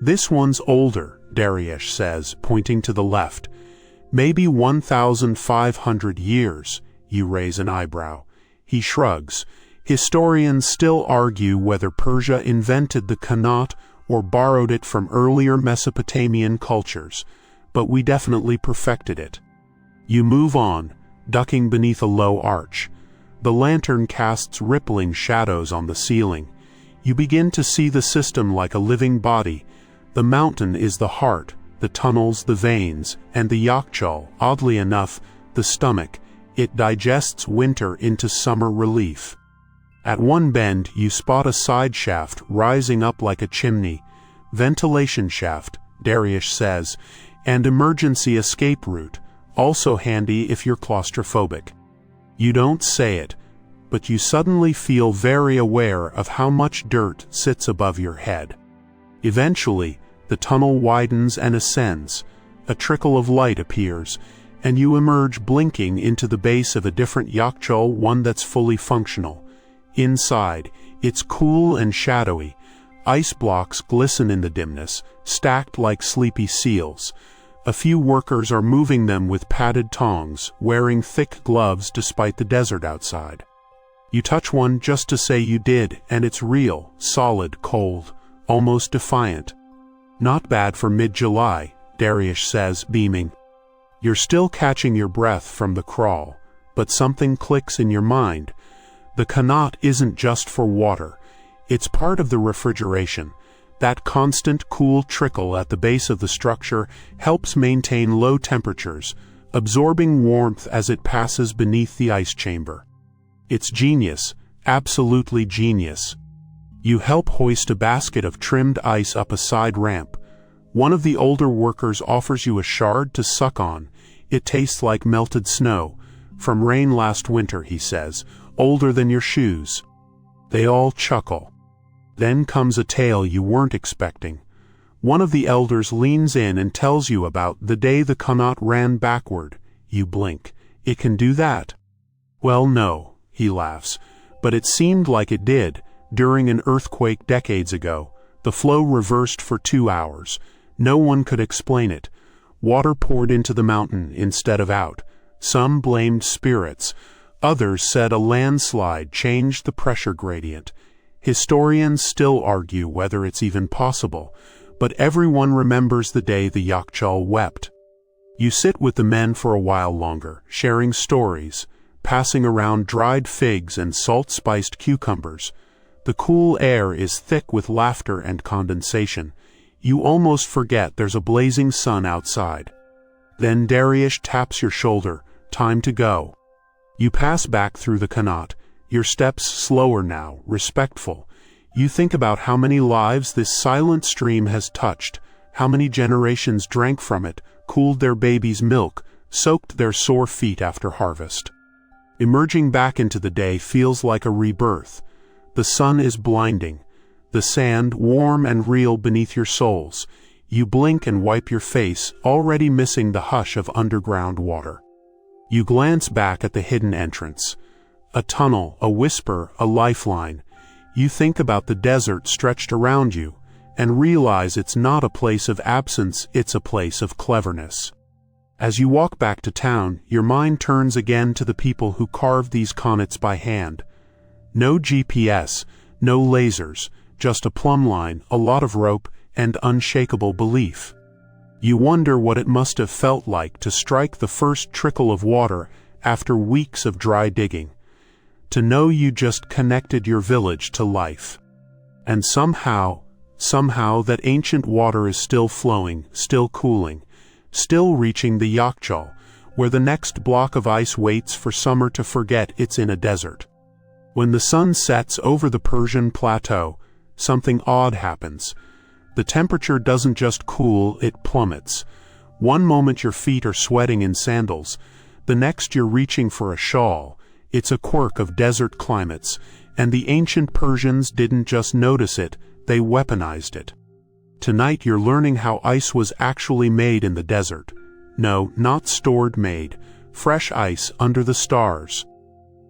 This one's older, Dariush says, pointing to the left. Maybe 1,500 years. You raise an eyebrow. He shrugs. Historians still argue whether Persia invented the qanat or borrowed it from earlier Mesopotamian cultures, but we definitely perfected it. You move on, ducking beneath a low arch. The lantern casts rippling shadows on the ceiling. You begin to see the system like a living body. The mountain is the heart, the tunnels the veins, and the Yakchal, oddly enough, the stomach. It digests winter into summer relief. At one bend, you spot a side shaft rising up like a chimney. Ventilation shaft, Dariush says, and emergency escape route, also handy if you're claustrophobic. You don't say it, but you suddenly feel very aware of how much dirt sits above your head. Eventually, the tunnel widens and ascends. A trickle of light appears, and you emerge blinking into the base of a different Yakchal, one that's fully functional. Inside, it's cool and shadowy. Ice blocks glisten in the dimness, stacked like sleepy seals. A few workers are moving them with padded tongs, wearing thick gloves despite the desert outside. You touch one just to say you did, and it's real, solid, cold, almost defiant. Not bad for mid-July, Dariush says, beaming. You're still catching your breath from the crawl, but something clicks in your mind. The qanat isn't just for water. It's part of the refrigeration. That constant cool trickle at the base of the structure helps maintain low temperatures, absorbing warmth as it passes beneath the ice chamber. It's genius, absolutely genius. You help hoist a basket of trimmed ice up a side ramp. One of the older workers offers you a shard to suck on. It tastes like melted snow. From rain last winter, he says, older than your shoes. They all chuckle. Then comes a tale you weren't expecting. One of the elders leans in and tells you about the day the qanat ran backward. You blink. It can do that? Well, no, he laughs, but it seemed like it did. During an earthquake decades ago, the flow reversed for 2 hours. No one could explain it. Water poured into the mountain instead of out. Some blamed spirits. Others said a landslide changed the pressure gradient. Historians still argue whether it's even possible, but everyone remembers the day the Yakchal wept. You sit with the men for a while longer, sharing stories, passing around dried figs and salt-spiced cucumbers. The cool air is thick with laughter and condensation. You almost forget there's a blazing sun outside. Then Dariush taps your shoulder. Time to go. You pass back through the qanat, your steps slower now, respectful. You think about how many lives this silent stream has touched, how many generations drank from it, cooled their baby's milk, soaked their sore feet after harvest. Emerging back into the day feels like a rebirth. The sun is blinding, the sand warm and real beneath your soles. You blink and wipe your face, already missing the hush of underground water. You glance back at the hidden entrance. A tunnel, a whisper, a lifeline. You think about the desert stretched around you, and realize it's not a place of absence, it's a place of cleverness. As you walk back to town, your mind turns again to the people who carved these qanats by hand. No GPS, no lasers, just a plumb line, a lot of rope, and unshakable belief. You wonder what it must have felt like to strike the first trickle of water after weeks of dry digging, to know you just connected your village to life. And somehow that ancient water is still flowing, still cooling, still reaching the Yakchal, where the next block of ice waits for summer to forget it's in a desert. When the sun sets over the Persian Plateau, something odd happens. The temperature doesn't just cool, it plummets. One moment your feet are sweating in sandals, the next you're reaching for a shawl. It's a quirk of desert climates, and the ancient Persians didn't just notice it, they weaponized it. Tonight you're learning how ice was actually made in the desert. No, not stored made. Fresh ice under the stars.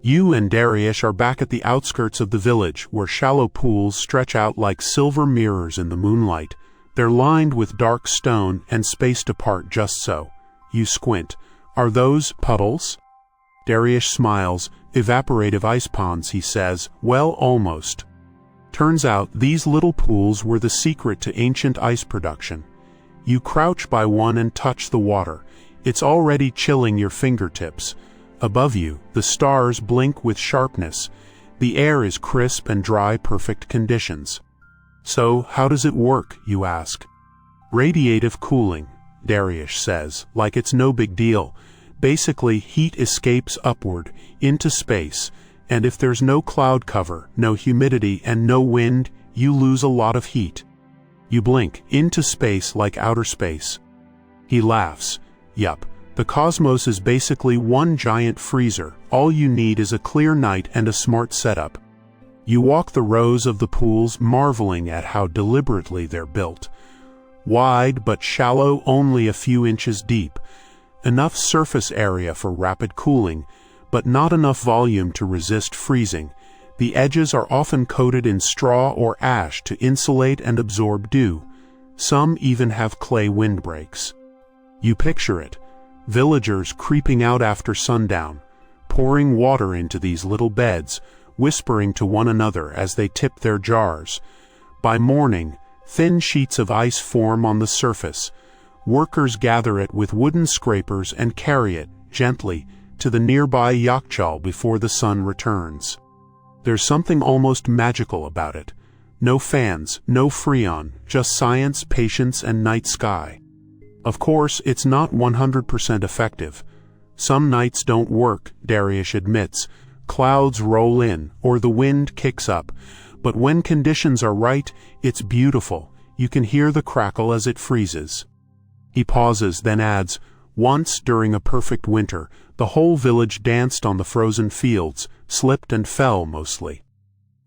You and Dariush are back at the outskirts of the village, where shallow pools stretch out like silver mirrors in the moonlight. They're lined with dark stone and spaced apart just so. You squint. Are those puddles? Dariush smiles. Evaporative ice ponds, he says. Well, almost. Turns out these little pools were the secret to ancient ice production. You crouch by one and touch the water. It's already chilling your fingertips. Above you, the stars blink with sharpness. The air is crisp and dry, perfect conditions. So, how does it work, you ask? Radiative cooling, Dariush says, like it's no big deal. Basically, heat escapes upward, into space, and if there's no cloud cover, no humidity, and no wind, you lose a lot of heat. You blink, into space like outer space. He laughs. Yup. The cosmos is basically one giant freezer. All you need is a clear night and a smart setup. You walk the rows of the pools, marveling at how deliberately they're built. Wide but shallow, only a few inches deep. Enough surface area for rapid cooling, but not enough volume to resist freezing. The edges are often coated in straw or ash to insulate and absorb dew. Some even have clay windbreaks. You picture it. Villagers creeping out after sundown, pouring water into these little beds, whispering to one another as they tip their jars. By morning, thin sheets of ice form on the surface. Workers gather it with wooden scrapers and carry it, gently, to the nearby Yakchal before the sun returns. There's something almost magical about it. No fans, no freon, just science, patience, and night sky. Of course, it's not 100% effective. Some nights don't work, Dariush admits. Clouds roll in, or the wind kicks up. But when conditions are right, it's beautiful. You can hear the crackle as it freezes. He pauses, then adds, once, during a perfect winter, the whole village danced on the frozen fields, slipped and fell mostly.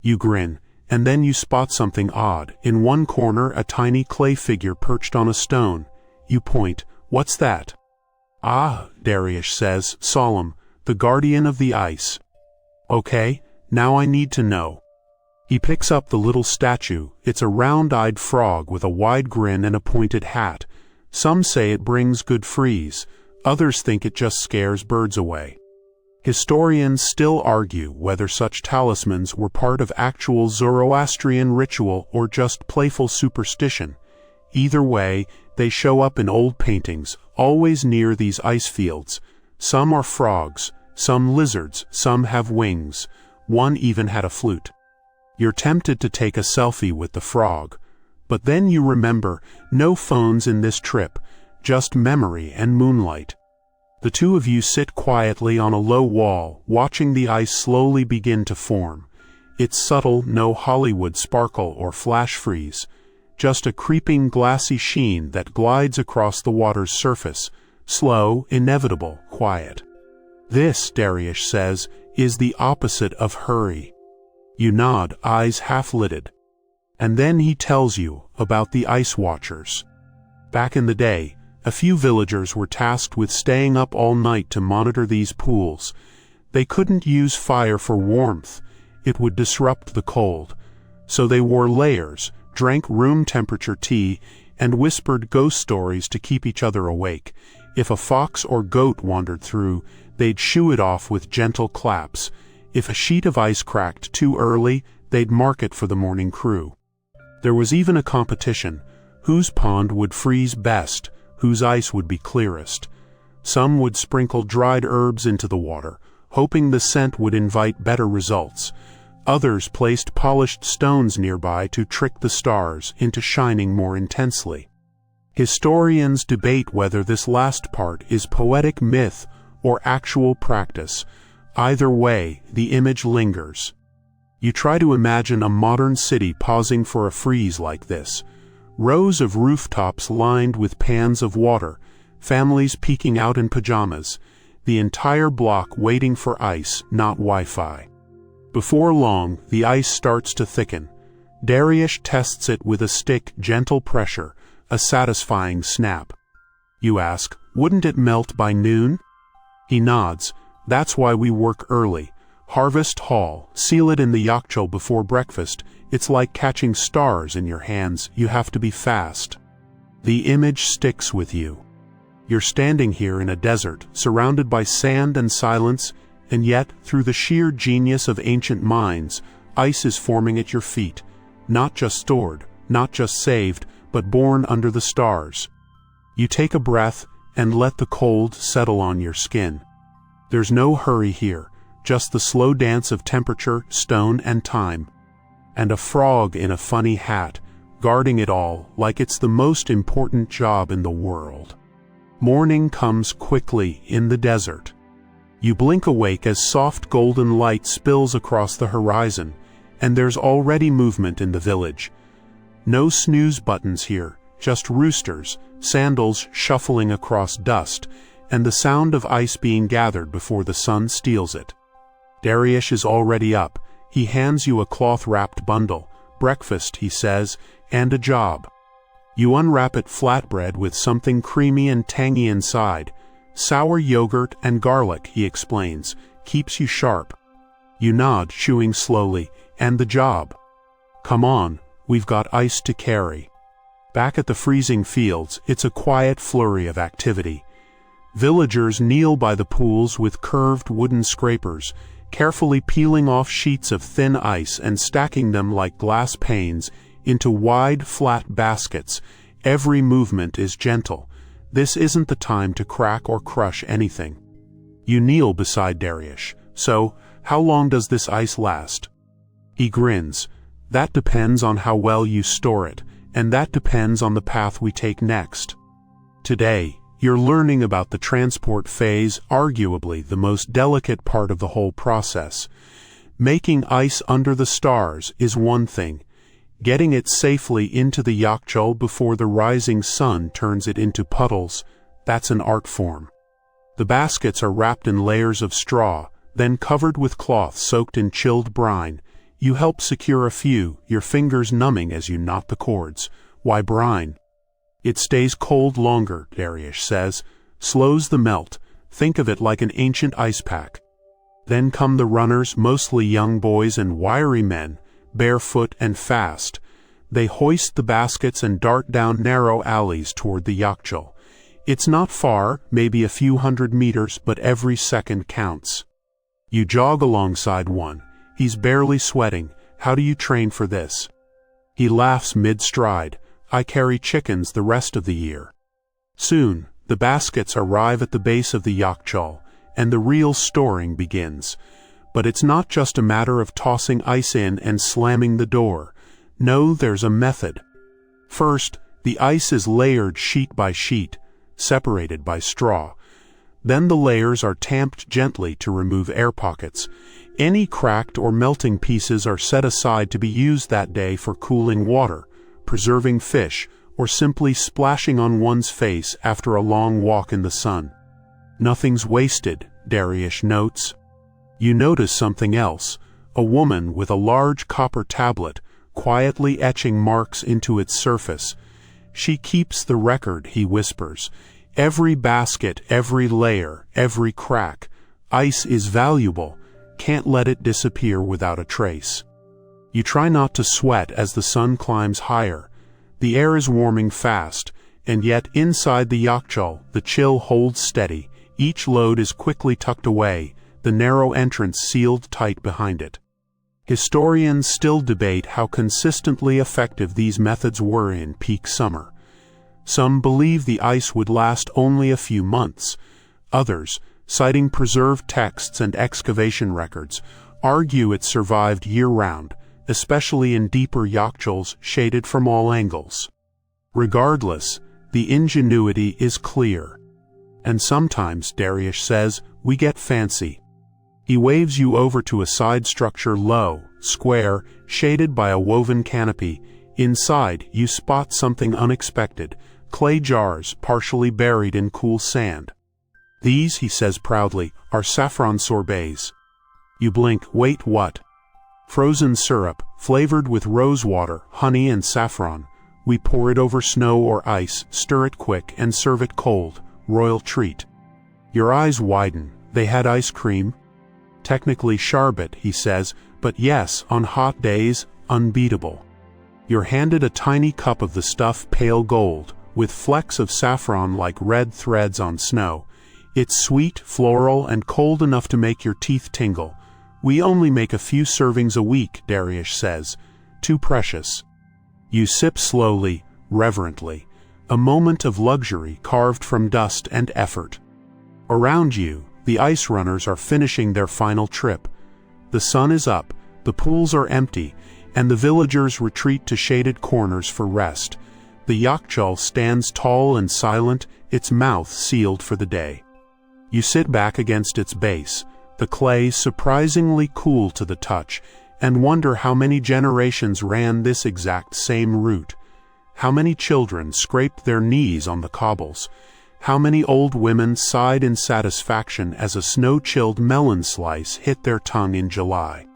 You grin, and then you spot something odd. In one corner, a tiny clay figure perched on a stone. You point. What's that? Ah, Dariush says, solemn, the guardian of the ice. Okay, now I need to know. He picks up the little statue. It's a round-eyed frog with a wide grin and a pointed hat. Some say it brings good freeze. Others think it just scares birds away. Historians still argue whether such talismans were part of actual Zoroastrian ritual or just playful superstition. Either way, they show up in old paintings, always near these ice fields. Some are frogs, some lizards, some have wings. One even had a flute. You're tempted to take a selfie with the frog. But then you remember, no phones in this trip, just memory and moonlight. The two of you sit quietly on a low wall, watching the ice slowly begin to form. It's subtle, no Hollywood sparkle or flash freeze. Just a creeping glassy sheen that glides across the water's surface, slow, inevitable, quiet. This, Dariush says, is the opposite of hurry. You nod, eyes half-lidded. And then he tells you about the ice watchers. Back in the day, a few villagers were tasked with staying up all night to monitor these pools. They couldn't use fire for warmth. It would disrupt the cold. So they wore layers, drank room-temperature tea, and whispered ghost stories to keep each other awake. If a fox or goat wandered through, they'd shoo it off with gentle claps. If a sheet of ice cracked too early, they'd mark it for the morning crew. There was even a competition. Whose pond would freeze best? whose ice would be clearest. Some would sprinkle dried herbs into the water, hoping the scent would invite better results. Others placed polished stones nearby to trick the stars into shining more intensely. Historians debate whether this last part is poetic myth or actual practice. Either way, the image lingers. You try to imagine a modern city pausing for a freeze like this. Rows of rooftops lined with pans of water, families peeking out in pajamas, the entire block waiting for ice, not Wi-Fi. Before long, the ice starts to thicken. Darius tests it with a stick, gentle pressure, a satisfying snap. You ask, wouldn't it melt by noon? He nods. That's why we work early. Harvest haul, seal it in the yakchol before breakfast. It's like catching stars in your hands. You have to be fast. The image sticks with you. You're standing here in a desert, surrounded by sand and silence, and yet, through the sheer genius of ancient minds, ice is forming at your feet, not just stored, not just saved, but born under the stars. You take a breath and let the cold settle on your skin. There's no hurry here, just the slow dance of temperature, stone, and time. And a frog in a funny hat, guarding it all like it's the most important job in the world. Morning comes quickly in the desert. You blink awake as soft golden light spills across the horizon, and there's already movement in the village. No snooze buttons here, just roosters, sandals shuffling across dust, and the sound of ice being gathered before the sun steals it. Darius is already up. He hands you a cloth-wrapped bundle. Breakfast, he says, and a job. You unwrap it flatbread with something creamy and tangy inside. Sour yogurt and garlic, he explains, keeps you sharp. You nod, chewing slowly, and the job. Come on, we've got ice to carry. Back at the freezing fields, it's a quiet flurry of activity. Villagers kneel by the pools with curved wooden scrapers, carefully peeling off sheets of thin ice and stacking them like glass panes into wide, flat baskets. Every movement is gentle. This isn't the time to crack or crush anything. You kneel beside Darius. So, how long does this ice last? He grins. That depends on how well you store it, and that depends on the path we take next. Today, you're learning about the transport phase, arguably the most delicate part of the whole process. Making ice under the stars is one thing. Getting it safely into the yakchol before the rising sun turns it into puddles, that's an art form. The baskets are wrapped in layers of straw, then covered with cloth soaked in chilled brine. You help secure a few, your fingers numbing as you knot the cords. Why brine? It stays cold longer, Darius says, slows the melt. Think of it like an ancient ice pack. Then come the runners, mostly young boys and wiry men, barefoot and fast. They hoist the baskets and dart down narrow alleys toward the yakchol. It's not far, maybe a few hundred meters, but every second counts. You jog alongside one. He's barely sweating. How do you train for this? He laughs mid-stride. I carry chickens the rest of the year. Soon, the baskets arrive at the base of the yakchol, and the real storing begins. But it's not just a matter of tossing ice in and slamming the door. No, there's a method. First, the ice is layered sheet by sheet, separated by straw. Then the layers are tamped gently to remove air pockets. Any cracked or melting pieces are set aside to be used that day for cooling water, preserving fish, or simply splashing on one's face after a long walk in the sun. Nothing's wasted, Darius notes. You notice something else, a woman with a large copper tablet, quietly etching marks into its surface. She keeps the record, he whispers. Every basket, every layer, every crack. Ice is valuable. Can't let it disappear without a trace. You try not to sweat as the sun climbs higher. The air is warming fast, and yet inside the yakchol, the chill holds steady. Each load is quickly tucked away, the narrow entrance sealed tight behind it. Historians still debate how consistently effective these methods were in peak summer. Some believe the ice would last only a few months. Others, citing preserved texts and excavation records, argue it survived year-round, especially in deeper yachtholes shaded from all angles. Regardless, the ingenuity is clear. And sometimes, Dariush says, we get fancy. He waves you over to a side structure low, square, shaded by a woven canopy. Inside, you spot something unexpected: clay jars partially buried in cool sand. These, he says proudly, are saffron sorbets. You blink. Wait, what? Frozen syrup, flavored with rose water, honey, and saffron. We pour it over snow or ice, stir it quick, and serve it cold. Royal treat. Your eyes widen. They had ice cream? Technically sherbet, he says, but yes, on hot days, unbeatable. You're handed a tiny cup of the stuff, pale gold, with flecks of saffron like red threads on snow. It's sweet, floral, and cold enough to make your teeth tingle. We only make a few servings a week, Dariush says. Too precious. You sip slowly, reverently. A moment of luxury carved from dust and effort. Around you, the ice runners are finishing their final trip. The sun is up, the pools are empty, and the villagers retreat to shaded corners for rest. The yachtholl stands tall and silent, its mouth sealed for the day. You sit back against its base, the clay surprisingly cool to the touch, and wonder how many generations ran this exact same route. How many children scraped their knees on the cobbles? How many old women sighed in satisfaction as a snow-chilled melon slice hit their tongue in July?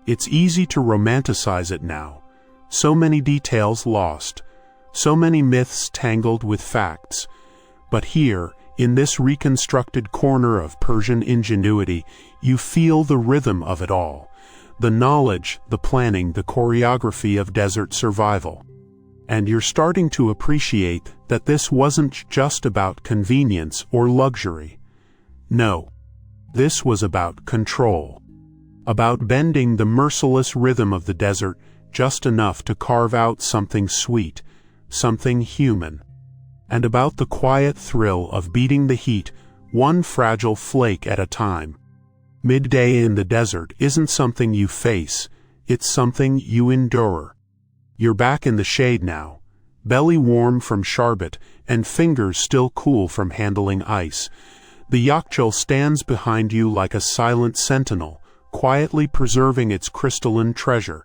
It's easy to romanticize it now. So many details lost. So many myths tangled with facts. But here, in this reconstructed corner of Persian ingenuity, you feel the rhythm of it all. The knowledge, the planning, the choreography of desert survival. And you're starting to appreciate that this wasn't just about convenience or luxury. No, this was about control. About bending the merciless rhythm of the desert just enough to carve out something sweet, something human. And about the quiet thrill of beating the heat, one fragile flake at a time. Midday in the desert isn't something you face, it's something you endure. You're back in the shade now, belly warm from sherbet and fingers still cool from handling ice. The yachtholl stands behind you like a silent sentinel, quietly preserving its crystalline treasure,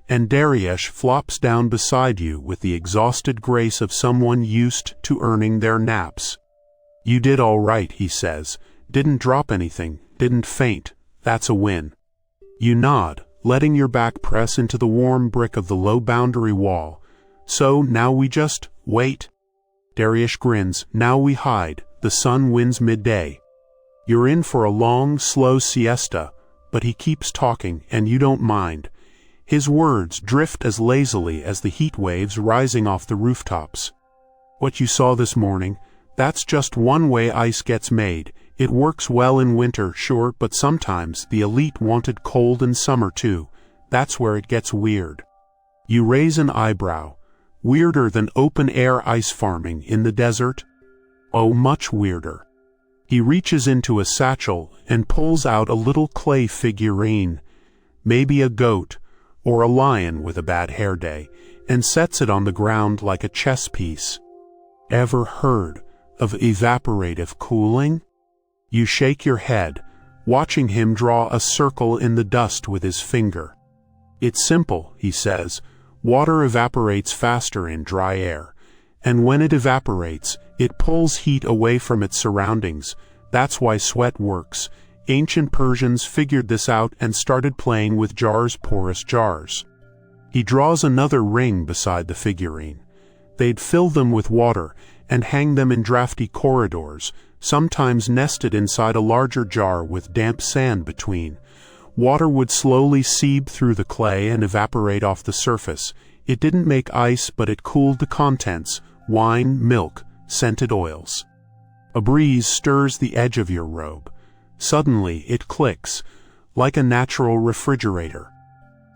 and Dariush flops down beside you with the exhausted grace of someone used to earning their naps. You did all right, he says. Didn't drop anything, didn't faint. That's a win. You nod, letting your back press into the warm brick of the low boundary wall. So now we just wait? Dariush grins. Now we hide. The sun wins midday. You're in for a long, slow siesta, but he keeps talking, and you don't mind. His words drift as lazily as the heat waves rising off the rooftops. What you saw this morning, that's just one way ice gets made. It works well in winter, sure, but sometimes the elite want it cold in summer too. That's where it gets weird. You raise an eyebrow. Weirder than open-air ice farming in the desert? Oh, much weirder. He reaches into a satchel and pulls out a little clay figurine, maybe a goat or a lion with a bad hair day, and sets it on the ground like a chess piece. Ever heard of evaporative cooling? You shake your head, watching him draw a circle in the dust with his finger. It's simple, he says. Water evaporates faster in dry air, and when it evaporates, it pulls heat away from its surroundings. That's why sweat works. Ancient Persians figured this out and started playing with jars, porous jars. He draws another ring beside the figurine. They'd fill them with water and hang them in drafty corridors, sometimes nested inside a larger jar with damp sand between. Water would slowly seep through the clay and evaporate off the surface. It didn't make ice, but it cooled the contents: wine, milk, scented oils. A breeze stirs the edge of your robe. Suddenly it clicks, like a natural refrigerator.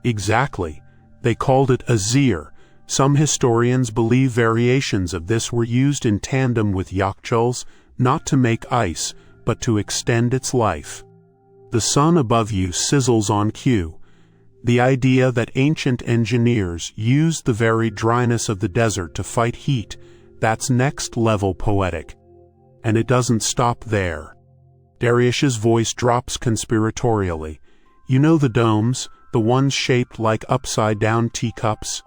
Exactly. They called it a zir, Some historians believe variations of this were used in tandem with yakchuls, not to make ice, but to extend its life. The sun above you sizzles on cue. The idea that ancient engineers used the very dryness of the desert to fight heat, that's next-level poetic. And it doesn't stop there. Dariush's voice drops conspiratorially. You know the domes, the ones shaped like upside-down teacups?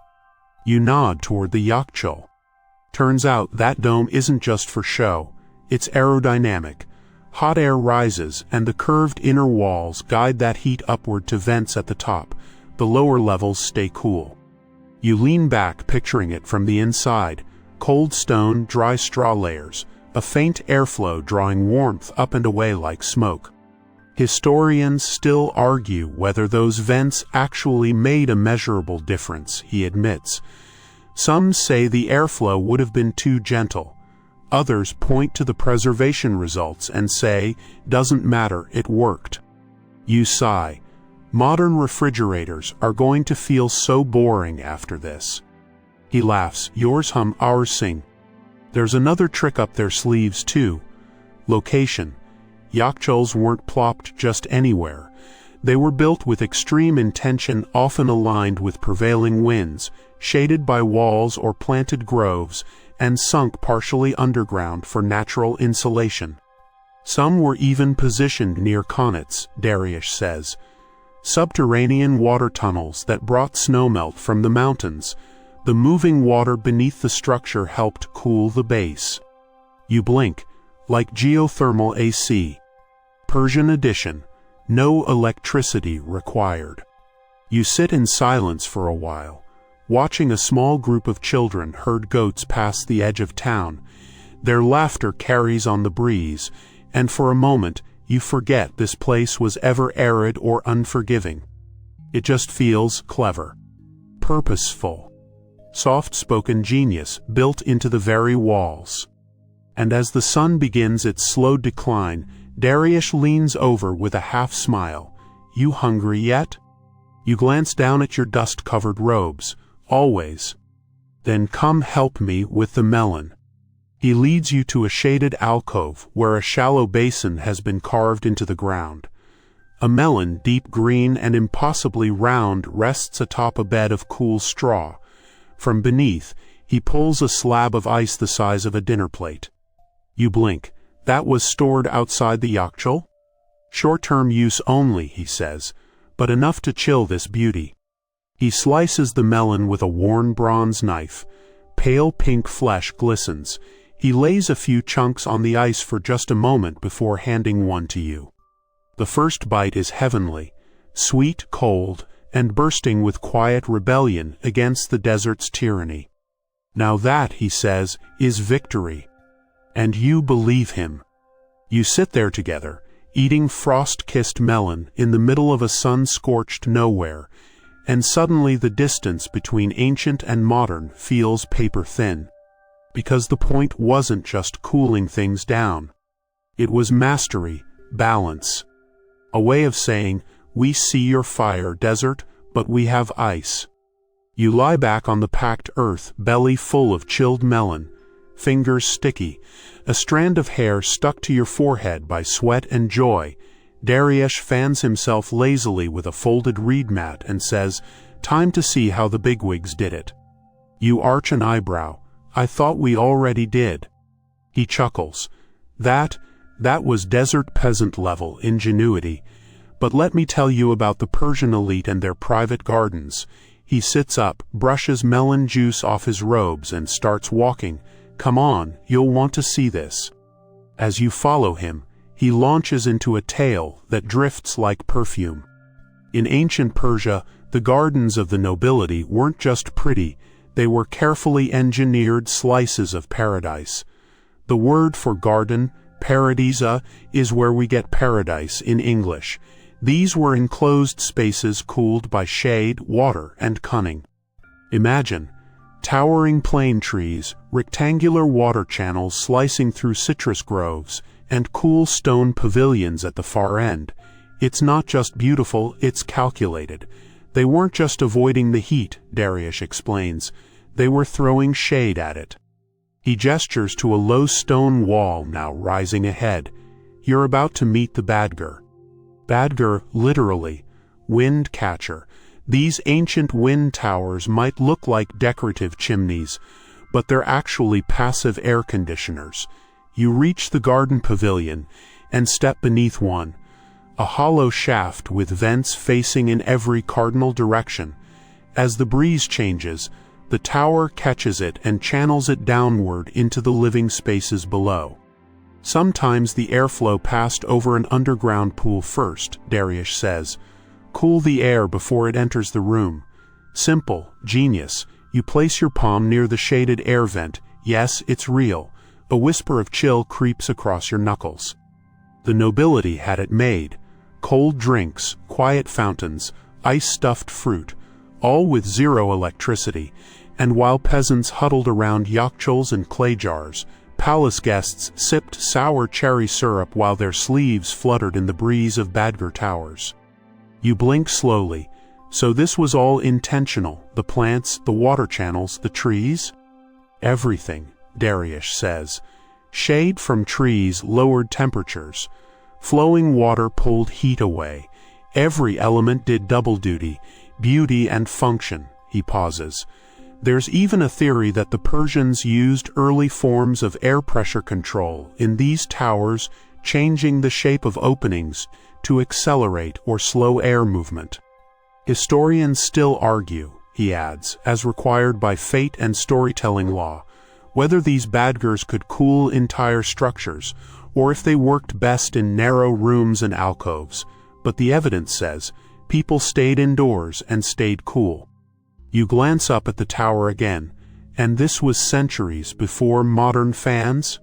You nod toward the yakchul. Turns out that dome isn't just for show. It's aerodynamic. Hot air rises, and the curved inner walls guide that heat upward to vents at the top. The lower levels stay cool. You lean back, picturing it from the inside. Cold stone, dry straw layers, a faint airflow drawing warmth up and away like smoke. Historians still argue whether those vents actually made a measurable difference, he admits. Some say the airflow would have been too gentle. Others point to the preservation results and say, doesn't matter, it worked. You sigh. Modern refrigerators are going to feel so boring after this. He laughs. Yours hum, ours sing. There's another trick up their sleeves too. Location. Yakchuls weren't plopped just anywhere. They were built with extreme intention, often aligned with prevailing winds, shaded by walls or planted groves, and sunk partially underground for natural insulation. Some were even positioned near connaughts, Dariush says. Subterranean water tunnels that brought snowmelt from the mountains. The moving water beneath the structure helped cool the base. You blink, like geothermal AC. Persian edition, no electricity required. You sit in silence for a while, watching a small group of children herd goats past the edge of town. Their laughter carries on the breeze, and for a moment you forget this place was ever arid or unforgiving. It just feels clever, purposeful, soft-spoken genius built into the very walls. And as the sun begins its slow decline, Dariush leans over with a half-smile. You hungry yet? You glance down at your dust-covered robes. Always. Then come help me with the melon. He leads you to a shaded alcove where a shallow basin has been carved into the ground. A melon, deep green and impossibly round, rests atop a bed of cool straw. From beneath, he pulls a slab of ice the size of a dinner plate. You blink. That was stored outside the yakchul? Short-term use only, he says, but enough to chill this beauty. He slices the melon with a worn bronze knife. Pale pink flesh glistens. He lays a few chunks on the ice for just a moment before handing one to you. The first bite is heavenly, sweet, cold, and bursting with quiet rebellion against the desert's tyranny. Now that, he says, is victory. And you believe him. You sit there together, eating frost-kissed melon in the middle of a sun-scorched nowhere, and suddenly the distance between ancient and modern feels paper-thin. Because the point wasn't just cooling things down. It was mastery, balance. A way of saying, we see your fire, desert, but we have ice. You lie back on the packed earth, belly full of chilled melon, fingers sticky, a strand of hair stuck to your forehead by sweat and joy. Dariush fans himself lazily with a folded reed mat and says, time to see how the bigwigs did it. You arch an eyebrow. I thought we already did. He chuckles. That was desert peasant level ingenuity. But let me tell you about the Persian elite and their private gardens. He sits up, brushes melon juice off his robes and starts walking. Come on, you'll want to see this. As you follow him, he launches into a tale that drifts like perfume. In ancient Persia, the gardens of the nobility weren't just pretty, they were carefully engineered slices of paradise. The word for garden, paradisa, is where we get paradise in English. These were enclosed spaces cooled by shade, water, and cunning. Imagine towering plane trees, rectangular water channels slicing through citrus groves, and cool stone pavilions at the far end. It's not just beautiful, it's calculated. They weren't just avoiding the heat, Dariush explains. They were throwing shade at it. He gestures to a low stone wall now rising ahead. You're about to meet the Badger. Badger, literally, wind catcher. These ancient wind towers might look like decorative chimneys, but they're actually passive air conditioners. You reach the garden pavilion and step beneath one, a hollow shaft with vents facing in every cardinal direction. As the breeze changes, the tower catches it and channels it downward into the living spaces below. Sometimes the airflow passed over an underground pool first, Darius says. Cool the air before it enters the room. Simple, genius. You place your palm near the shaded air vent. Yes, it's real. A whisper of chill creeps across your knuckles. The nobility had it made. Cold drinks, quiet fountains, ice-stuffed fruit, all with zero electricity, and while peasants huddled around yakchuls and clay jars, palace guests sipped sour cherry syrup while their sleeves fluttered in the breeze of Badger Towers. You blink slowly. So this was all intentional, the plants, the water channels, the trees? Everything, Darius says. Shade from trees lowered temperatures. Flowing water pulled heat away. Every element did double duty, beauty and function. He pauses. There's even a theory that the Persians used early forms of air pressure control in these towers, changing the shape of openings to accelerate or slow air movement. Historians still argue, he adds, as required by fate and storytelling law, whether these Badgers could cool entire structures, or if they worked best in narrow rooms and alcoves. But the evidence says people stayed indoors and stayed cool. You glance up at the tower again, and this was centuries before modern fans?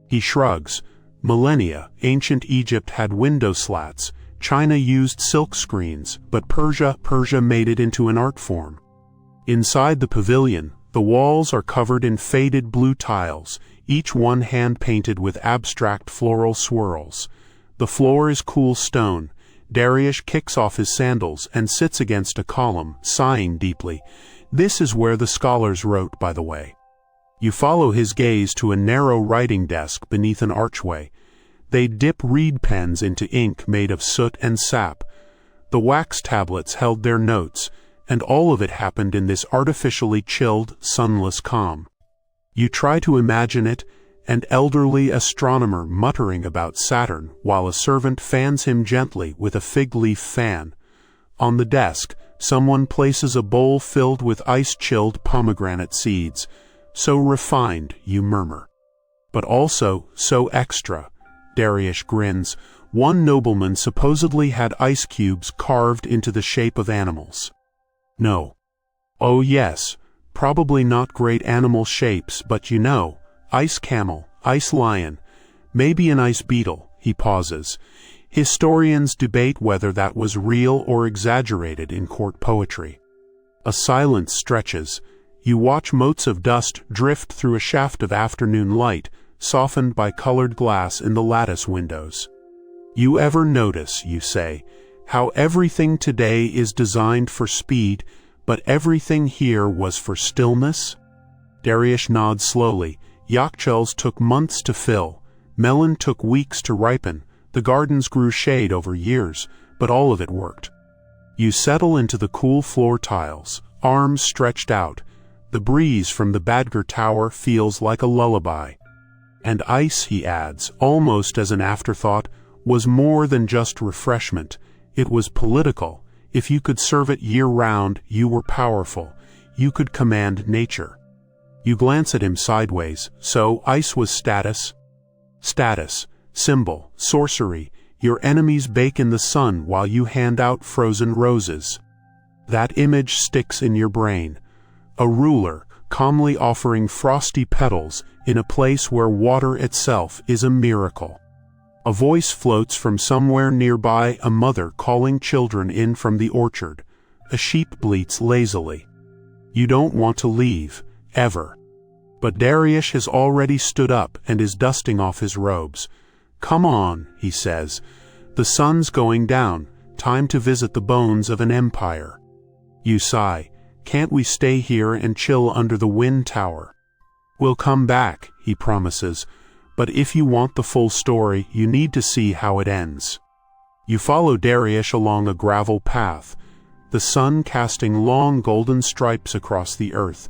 He shrugs. Millennia, ancient Egypt had window slats, China used silk screens, but Persia made it into an art form. Inside the pavilion, the walls are covered in faded blue tiles, each one hand-painted with abstract floral swirls. The floor is cool stone. Darius kicks off his sandals and sits against a column, sighing deeply. This is where the scholars wrote, by the way. You follow his gaze to a narrow writing desk beneath an archway. They dip reed pens into ink made of soot and sap. The wax tablets held their notes, and all of it happened in this artificially chilled, sunless calm. You try to imagine it, an elderly astronomer muttering about Saturn while a servant fans him gently with a fig leaf fan. On the desk, someone places a bowl filled with ice-chilled pomegranate seeds. So refined, you murmur. But also so extra. Darius grins. One nobleman supposedly had ice cubes carved into the shape of animals. No. Oh yes, probably not great animal shapes, but you know, ice camel, ice lion, maybe an ice beetle. He pauses. Historians debate whether that was real or exaggerated in court poetry. A silence stretches. You watch motes of dust drift through a shaft of afternoon light, softened by colored glass in the lattice windows. You ever notice, you say, how everything today is designed for speed, but everything here was for stillness? Darius nods slowly. Yakchels took months to fill. Melon took weeks to ripen. The gardens grew shade over years, but all of it worked. You settle into the cool floor tiles, arms stretched out. The breeze from the Badger Tower feels like a lullaby. And ice, he adds, almost as an afterthought, was more than just refreshment. It was political. If you could serve it year-round, you were powerful. You could command nature. You glance at him sideways. So, ice was status? Status, symbol, sorcery. Your enemies bake in the sun while you hand out frozen roses. That image sticks in your brain. A ruler, calmly offering frosty petals in a place where water itself is a miracle. A voice floats from somewhere nearby, a mother calling children in from the orchard. A sheep bleats lazily. You don't want to leave, ever. But Darius has already stood up and is dusting off his robes. Come on, he says. The sun's going down. Time to visit the bones of an empire. You sigh. Can't we stay here and chill under the wind tower? We'll come back, he promises, but if you want the full story, you need to see how it ends. You follow Darius along a gravel path, the sun casting long golden stripes across the earth.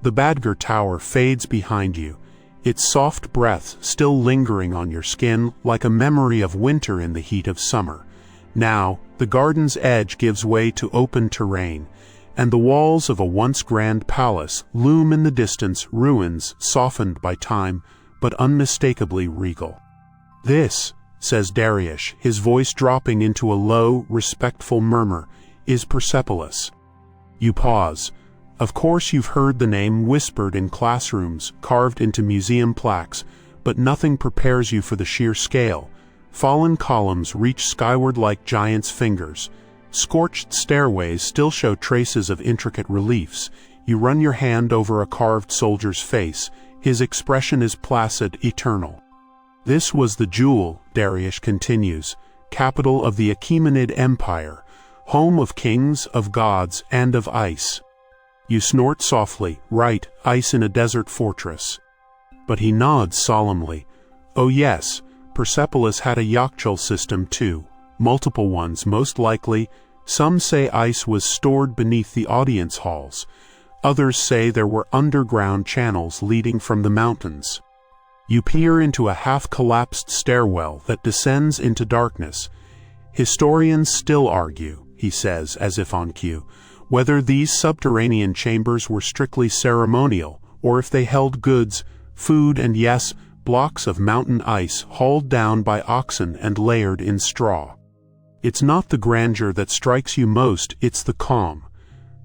The Badger Tower fades behind you, its soft breath still lingering on your skin like a memory of winter in the heat of summer. Now, the garden's edge gives way to open terrain, and the walls of a once grand palace loom in the distance, ruins softened by time, but unmistakably regal. This, says Darius, his voice dropping into a low, respectful murmur, is Persepolis. You pause. Of course you've heard the name whispered in classrooms, carved into museum plaques, but nothing prepares you for the sheer scale. Fallen columns reach skyward like giants' fingers. Scorched stairways still show traces of intricate reliefs. You run your hand over a carved soldier's face. His expression is placid, eternal. This was the Jewel, Darius continues, capital of the Achaemenid Empire, home of kings, of gods, and of ice. You snort softly, right, ice in a desert fortress. But he nods solemnly. Oh yes, Persepolis had a Yakchul system too, multiple ones most likely. Some say ice was stored beneath the audience halls. Others say there were underground channels leading from the mountains. You peer into a half-collapsed stairwell that descends into darkness. Historians still argue, he says as if on cue, whether these subterranean chambers were strictly ceremonial or if they held goods, food, and yes, blocks of mountain ice hauled down by oxen and layered in straw. It's not the grandeur that strikes you most, it's the calm.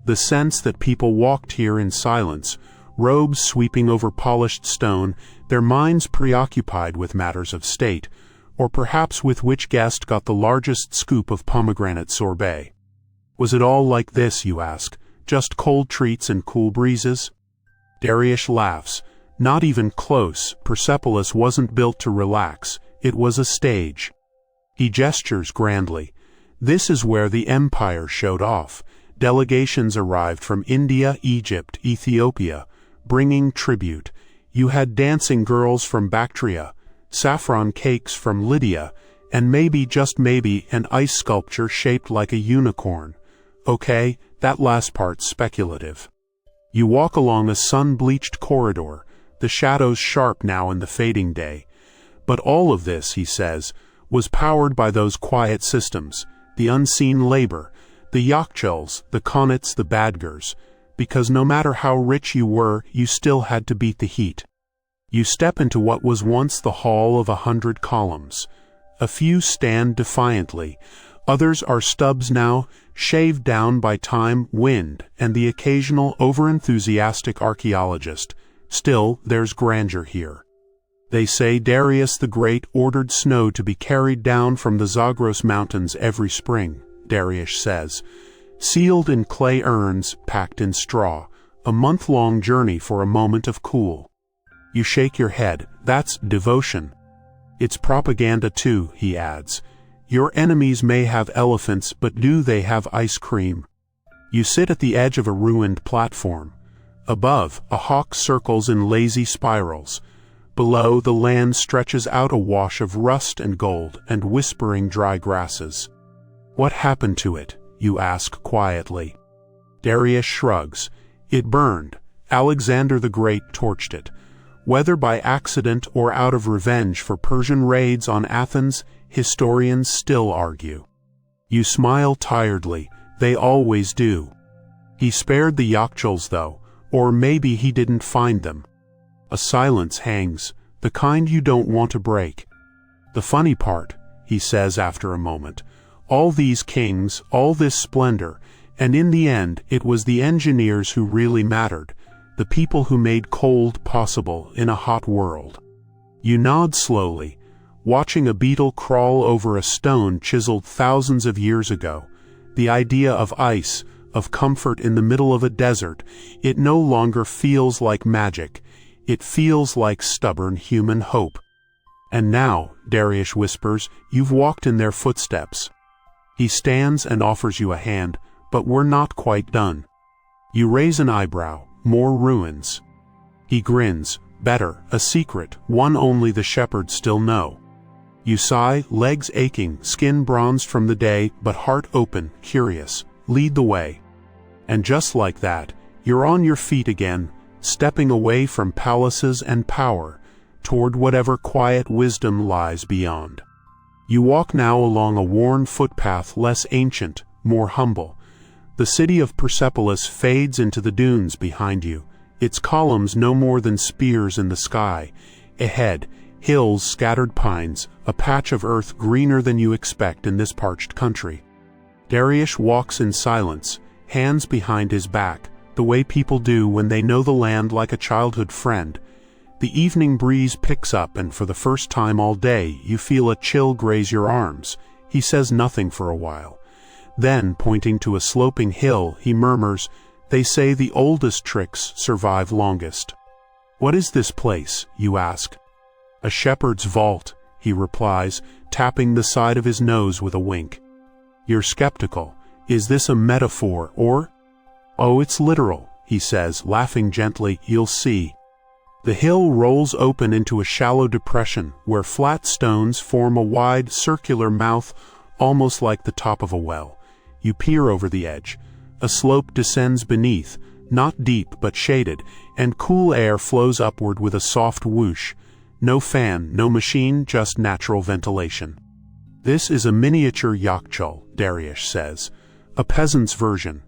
The sense that people walked here in silence, robes sweeping over polished stone, their minds preoccupied with matters of state, or perhaps with which guest got the largest scoop of pomegranate sorbet. Was it all like this, you ask, just cold treats and cool breezes? Darius laughs. Not even close. Persepolis wasn't built to relax. It was a stage. He gestures grandly. This is where the empire showed off. Delegations arrived from India, Egypt, Ethiopia, bringing tribute. You had dancing girls from Bactria, saffron cakes from Lydia, and maybe, just maybe, an ice sculpture shaped like a unicorn. Okay, that last part's speculative. You walk along a sun-bleached corridor, the shadows sharp now in the fading day. But all of this, he says, was powered by those quiet systems, the unseen labor, the Yakchuls, the Connaughts, the Badgers, because no matter how rich you were, you still had to beat the heat. You step into what was once the Hall of 100 Columns. A few stand defiantly, others are stubs now, shaved down by time, wind, and the occasional over-enthusiastic archaeologist. Still, there's grandeur here. They say Darius the Great ordered snow to be carried down from the Zagros Mountains every spring, Darius says, sealed in clay urns, packed in straw, a month-long journey for a moment of cool. You shake your head. That's devotion. It's propaganda too, he adds. Your enemies may have elephants, but do they have ice cream? You sit at the edge of a ruined platform. Above, a hawk circles in lazy spirals. Below, the land stretches out a wash of rust and gold and whispering dry grasses. What happened to it? You ask quietly. Darius shrugs. It burned. Alexander the Great torched it. Whether by accident or out of revenge for Persian raids on Athens, historians still argue. You smile tiredly. They always do. He spared the Yakchuls, though, or maybe he didn't find them. A silence hangs, the kind you don't want to break. The funny part, he says after a moment, all these kings, all this splendor, and in the end it was the engineers who really mattered, the people who made cold possible in a hot world. You nod slowly, watching a beetle crawl over a stone chiseled thousands of years ago. The idea of ice, of comfort in the middle of a desert, it no longer feels like magic. It feels like stubborn human hope. And now, Darius whispers, you've walked in their footsteps. He stands and offers you a hand, but we're not quite done. You raise an eyebrow. More ruins. He grins. Better, a secret, one only the shepherds still know. You sigh, legs aching, skin bronzed from the day, but heart open, curious. Lead the way. And just like that, you're on your feet again, stepping away from palaces and power, toward whatever quiet wisdom lies beyond. You walk now along a worn footpath less ancient, more humble. The city of Persepolis fades into the dunes behind you, its columns no more than spears in the sky. Ahead, hills, scattered pines, a patch of earth greener than you expect in this parched country. Darius walks in silence, hands behind his back, the way people do when they know the land like a childhood friend. The evening breeze picks up, and for the first time all day, you feel a chill graze your arms. He says nothing for a while. Then, pointing to a sloping hill, he murmurs, "They say the oldest tricks survive longest." "What is this place?" you ask. "A shepherd's vault," he replies, tapping the side of his nose with a wink. You're skeptical. Is this a metaphor, or? "Oh, it's literal," he says, laughing gently. "You'll see." The hill rolls open into a shallow depression where flat stones form a wide, circular mouth, almost like the top of a well. You peer over the edge. A slope descends beneath, not deep but shaded, and cool air flows upward with a soft whoosh. No fan, no machine, just natural ventilation. "This is a miniature yakchul," Darius says, "a peasant's version.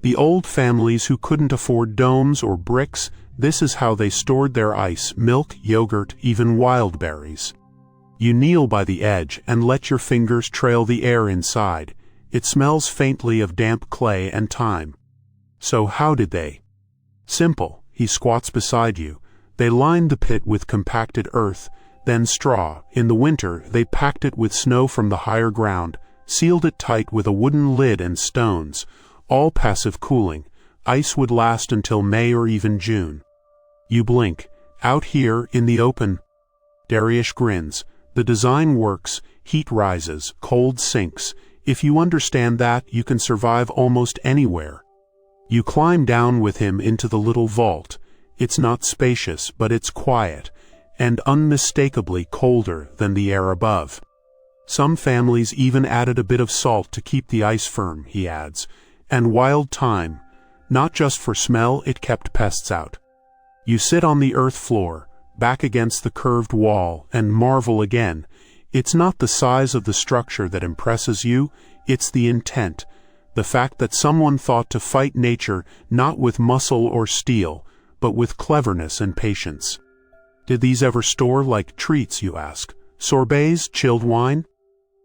The old families who couldn't afford domes or bricks, this is how they stored their ice, milk, yogurt, even wild berries." You kneel by the edge and let your fingers trail the air inside. It smells faintly of damp clay and thyme. "So how did they?" "Simple." He squats beside you. "They lined the pit with compacted earth, then straw. In the winter, they packed it with snow from the higher ground, sealed it tight with a wooden lid and stones, all passive cooling. Ice would last until May or even June." You blink. "Out here, in the open?" Darius grins. "The design works. Heat rises, cold sinks. If you understand that, you can survive almost anywhere." You climb down with him into the little vault. It's not spacious, but it's quiet, and unmistakably colder than the air above. "Some families even added a bit of salt to keep the ice firm," he adds, "and wild thyme. Not just for smell, it kept pests out." You sit on the earth floor, back against the curved wall, and marvel again. It's not the size of the structure that impresses you, it's the intent, the fact that someone thought to fight nature not with muscle or steel, but with cleverness and patience. "Did these ever store like treats?" you ask. "Sorbets, chilled wine?"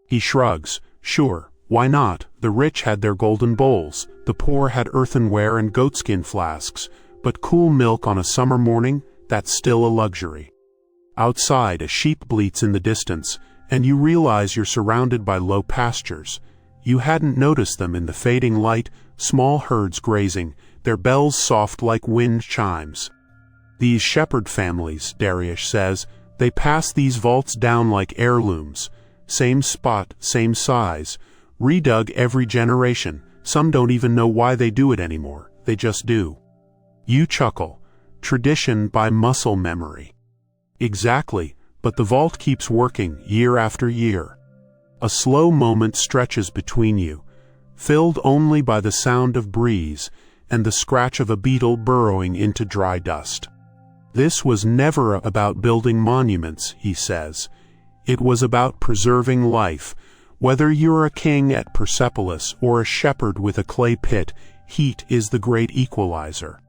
He shrugs. "Sure, why not? The rich had their golden bowls, the poor had earthenware and goatskin flasks, but cool milk on a summer morning, that's still a luxury." Outside, a sheep bleats in the distance, and you realize you're surrounded by low pastures. You hadn't noticed them in the fading light, small herds grazing, their bells soft like wind chimes. "These shepherd families," Darius says, "they pass these vaults down like heirlooms. Same spot, same size, redug every generation. Some don't even know why they do it anymore, they just do." You chuckle. "Tradition by muscle memory." "Exactly. But the vault keeps working, year after year." A slow moment stretches between you, filled only by the sound of breeze and the scratch of a beetle burrowing into dry dust. "This was never about building monuments," he says. "It was about preserving life. Whether you're a king at Persepolis or a shepherd with a clay pit, heat is the great equalizer."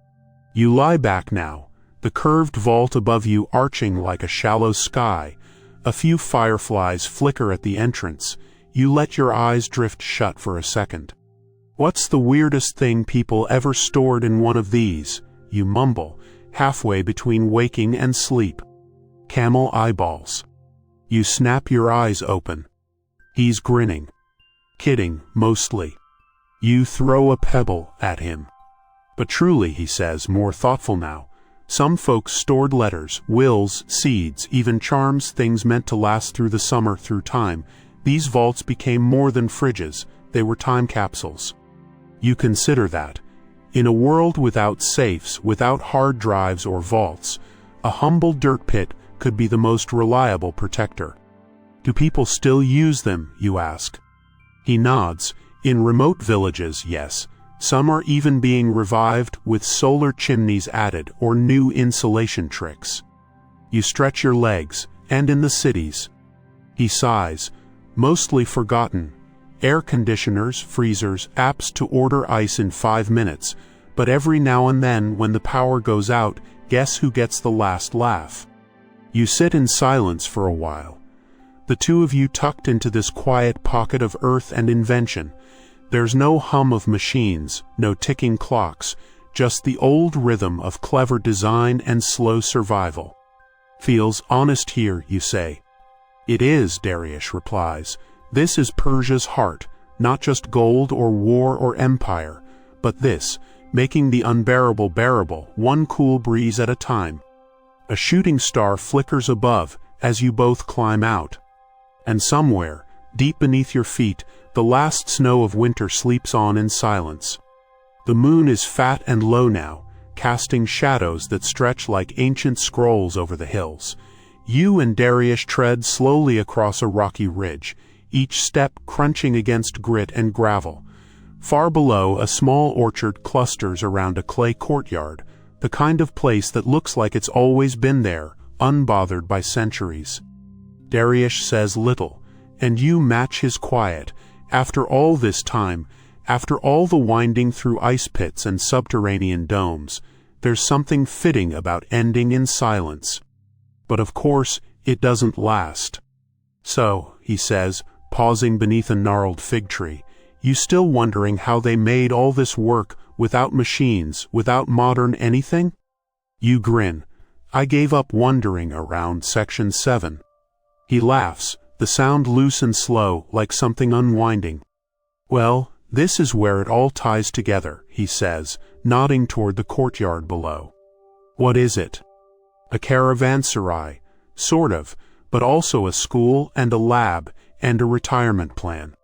You lie back now, the curved vault above you arching like a shallow sky. A few fireflies flicker at the entrance. You let your eyes drift shut for a second. "What's the weirdest thing people ever stored in one of these?" you mumble, halfway between waking and sleep. "Camel eyeballs." You snap your eyes open. He's grinning. "Kidding, mostly." You throw a pebble at him. "But truly," he says, more thoughtful now, "some folks stored letters, wills, seeds, even charms, things meant to last through the summer, through time. These vaults became more than fridges, they were time capsules." You consider that. In a world without safes, without hard drives or vaults, a humble dirt pit could be the most reliable protector. Do people still use them, you ask? He nods. In remote villages, yes. Some are even being revived with solar chimneys added or new insulation tricks. You stretch your legs, and in the cities. He sighs. Mostly forgotten. Air conditioners, freezers, apps to order ice in 5 minutes, but every now and then when the power goes out, guess who gets the last laugh? You sit in silence for a while. The two of you tucked into this quiet pocket of earth and invention. There's no hum of machines, no ticking clocks, just the old rhythm of clever design and slow survival. Feels honest here, you say. It is, Darius replies. This is Persia's heart, not just gold or war or empire, but this, making the unbearable bearable, one cool breeze at a time. A shooting star flickers above as you both climb out. And somewhere, deep beneath your feet, the last snow of winter sleeps on in silence. The moon is fat and low now, casting shadows that stretch like ancient scrolls over the hills. You and Darius tread slowly across a rocky ridge, each step crunching against grit and gravel. Far below, a small orchard clusters around a clay courtyard, the kind of place that looks like it's always been there, unbothered by centuries. Darius says little, and you match his quiet. After all this time, after all the winding through ice pits and subterranean domes, there's something fitting about ending in silence. But of course, it doesn't last. So, he says, pausing beneath a gnarled fig tree, you still wondering how they made all this work without machines, without modern anything? You grin. I gave up wondering around section 7. He laughs, the sound loose and slow, like something unwinding. Well, this is where it all ties together, he says, nodding toward the courtyard below. What is it? A caravanserai, sort of, but also a school and a lab and a retirement plan.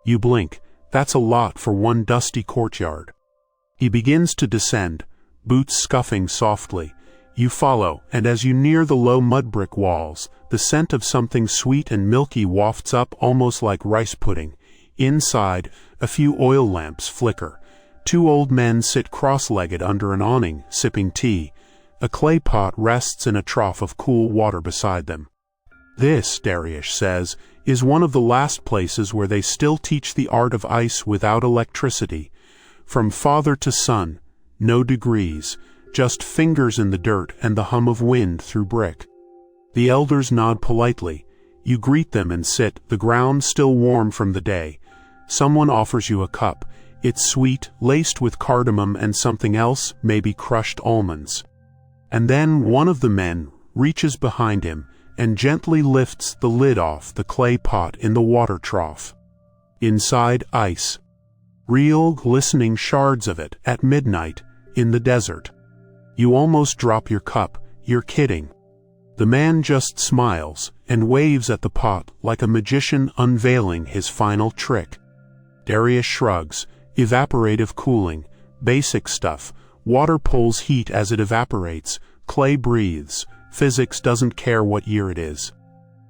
You blink. That's a lot for one dusty courtyard. He begins to descend, boots scuffing softly. You follow, and as you near the low mud brick walls, the scent of something sweet and milky wafts up almost like rice pudding. Inside, a few oil lamps flicker. 2 old men sit cross-legged under an awning, sipping tea. A clay pot rests in a trough of cool water beside them. This, Darius says, is one of the last places where they still teach the art of ice without electricity. From father to son, no degrees, just fingers in the dirt and the hum of wind through brick. The elders nod politely. You greet them and sit, the ground still warm from the day. Someone offers you a cup. It's sweet, laced with cardamom and something else, maybe crushed almonds. And then one of the men reaches behind him and gently lifts the lid off the clay pot in the water trough. Inside, ice. Real, glistening shards of it at midnight in the desert. You almost drop your cup. You're kidding. The man just smiles and waves at the pot like a magician unveiling his final trick. Darius shrugs. Evaporative cooling. Basic stuff. Water pulls heat as it evaporates. Clay breathes. Physics doesn't care what year it is.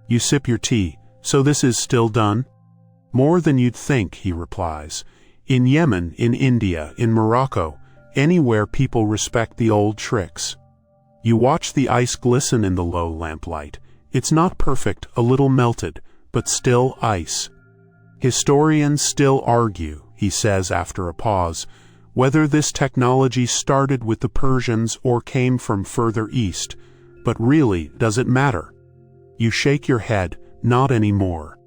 You sip your tea. So this is still done? More than you'd think, he replies. In Yemen, in India, in Morocco, anywhere people respect the old tricks. You watch the ice glisten in the low lamplight. It's not perfect, a little melted, but still ice. Historians still argue, he says after a pause, whether this technology started with the Persians or came from further east. But really, does it matter? You shake your head, not anymore.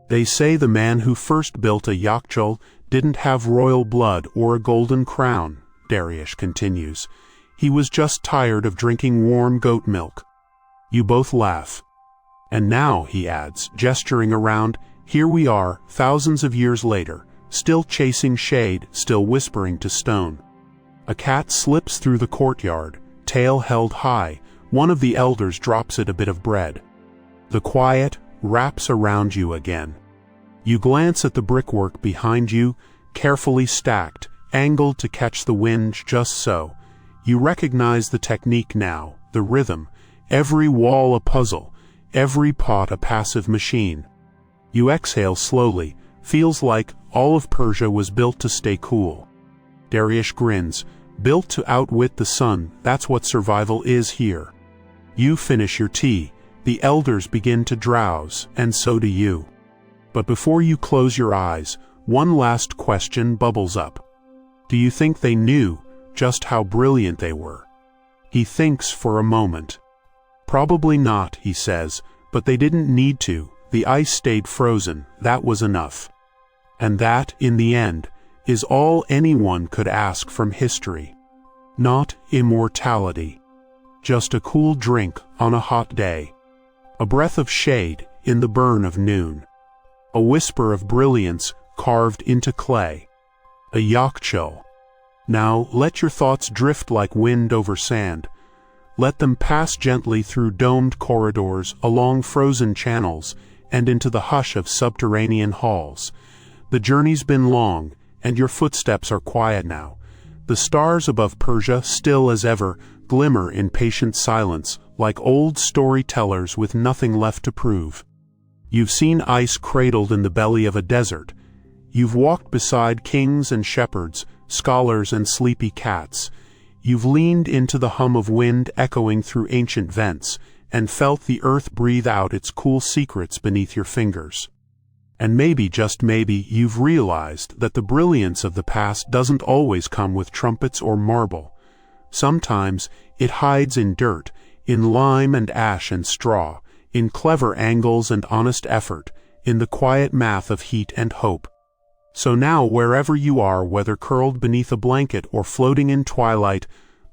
They say the man who first built a yakchul didn't have royal blood or a golden crown, Darius continues. He was just tired of drinking warm goat milk. You both laugh. And now, he adds, gesturing around, here we are, thousands of years later, still chasing shade, still whispering to stone. A cat slips through the courtyard, tail held high. One of the elders drops it a bit of bread. The quiet wraps around you again. You glance at the brickwork behind you, carefully stacked, angled to catch the wind just so. You recognize the technique now, the rhythm, every wall a puzzle, every pot a passive machine. You exhale slowly, feels like all of Persia was built to stay cool. Dariush grins, built to outwit the sun, that's what survival is here. You finish your tea, the elders begin to drowse, and so do you. But before you close your eyes, one last question bubbles up. Do you think they knew just how brilliant they were? He thinks for a moment. Probably not, he says, but they didn't need to. The ice stayed frozen, that was enough. And that, in the end, is all anyone could ask from history. Not immortality. Just a cool drink on a hot day. A breath of shade in the burn of noon. A whisper of brilliance carved into clay. A yakchul. Now let your thoughts drift like wind over sand. Let them pass gently through domed corridors, along frozen channels, and into the hush of subterranean halls. The journey's been long, and your footsteps are quiet now. The stars above Persia, still as ever, glimmer in patient silence, like old storytellers with nothing left to prove. You've seen ice cradled in the belly of a desert. You've walked beside kings and shepherds, scholars and sleepy cats. You've leaned into the hum of wind echoing through ancient vents, and felt the earth breathe out its cool secrets beneath your fingers. And maybe, just maybe, you've realized that the brilliance of the past doesn't always come with trumpets or marble. Sometimes it hides in dirt, in lime and ash and straw, in clever angles and honest effort, in the quiet math of heat and hope. So now, wherever you are, whether curled beneath a blanket or floating in twilight,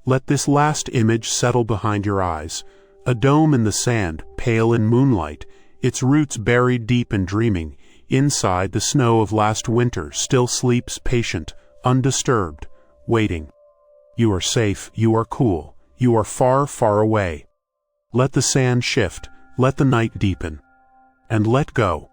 let this last image settle behind your eyes. A dome in the sand, pale in moonlight, its roots buried deep and dreaming. Inside, the snow of last winter still sleeps patient, undisturbed, waiting. You are safe, you are cool, you are far, far away. Let the sand shift, let the night deepen, and let go.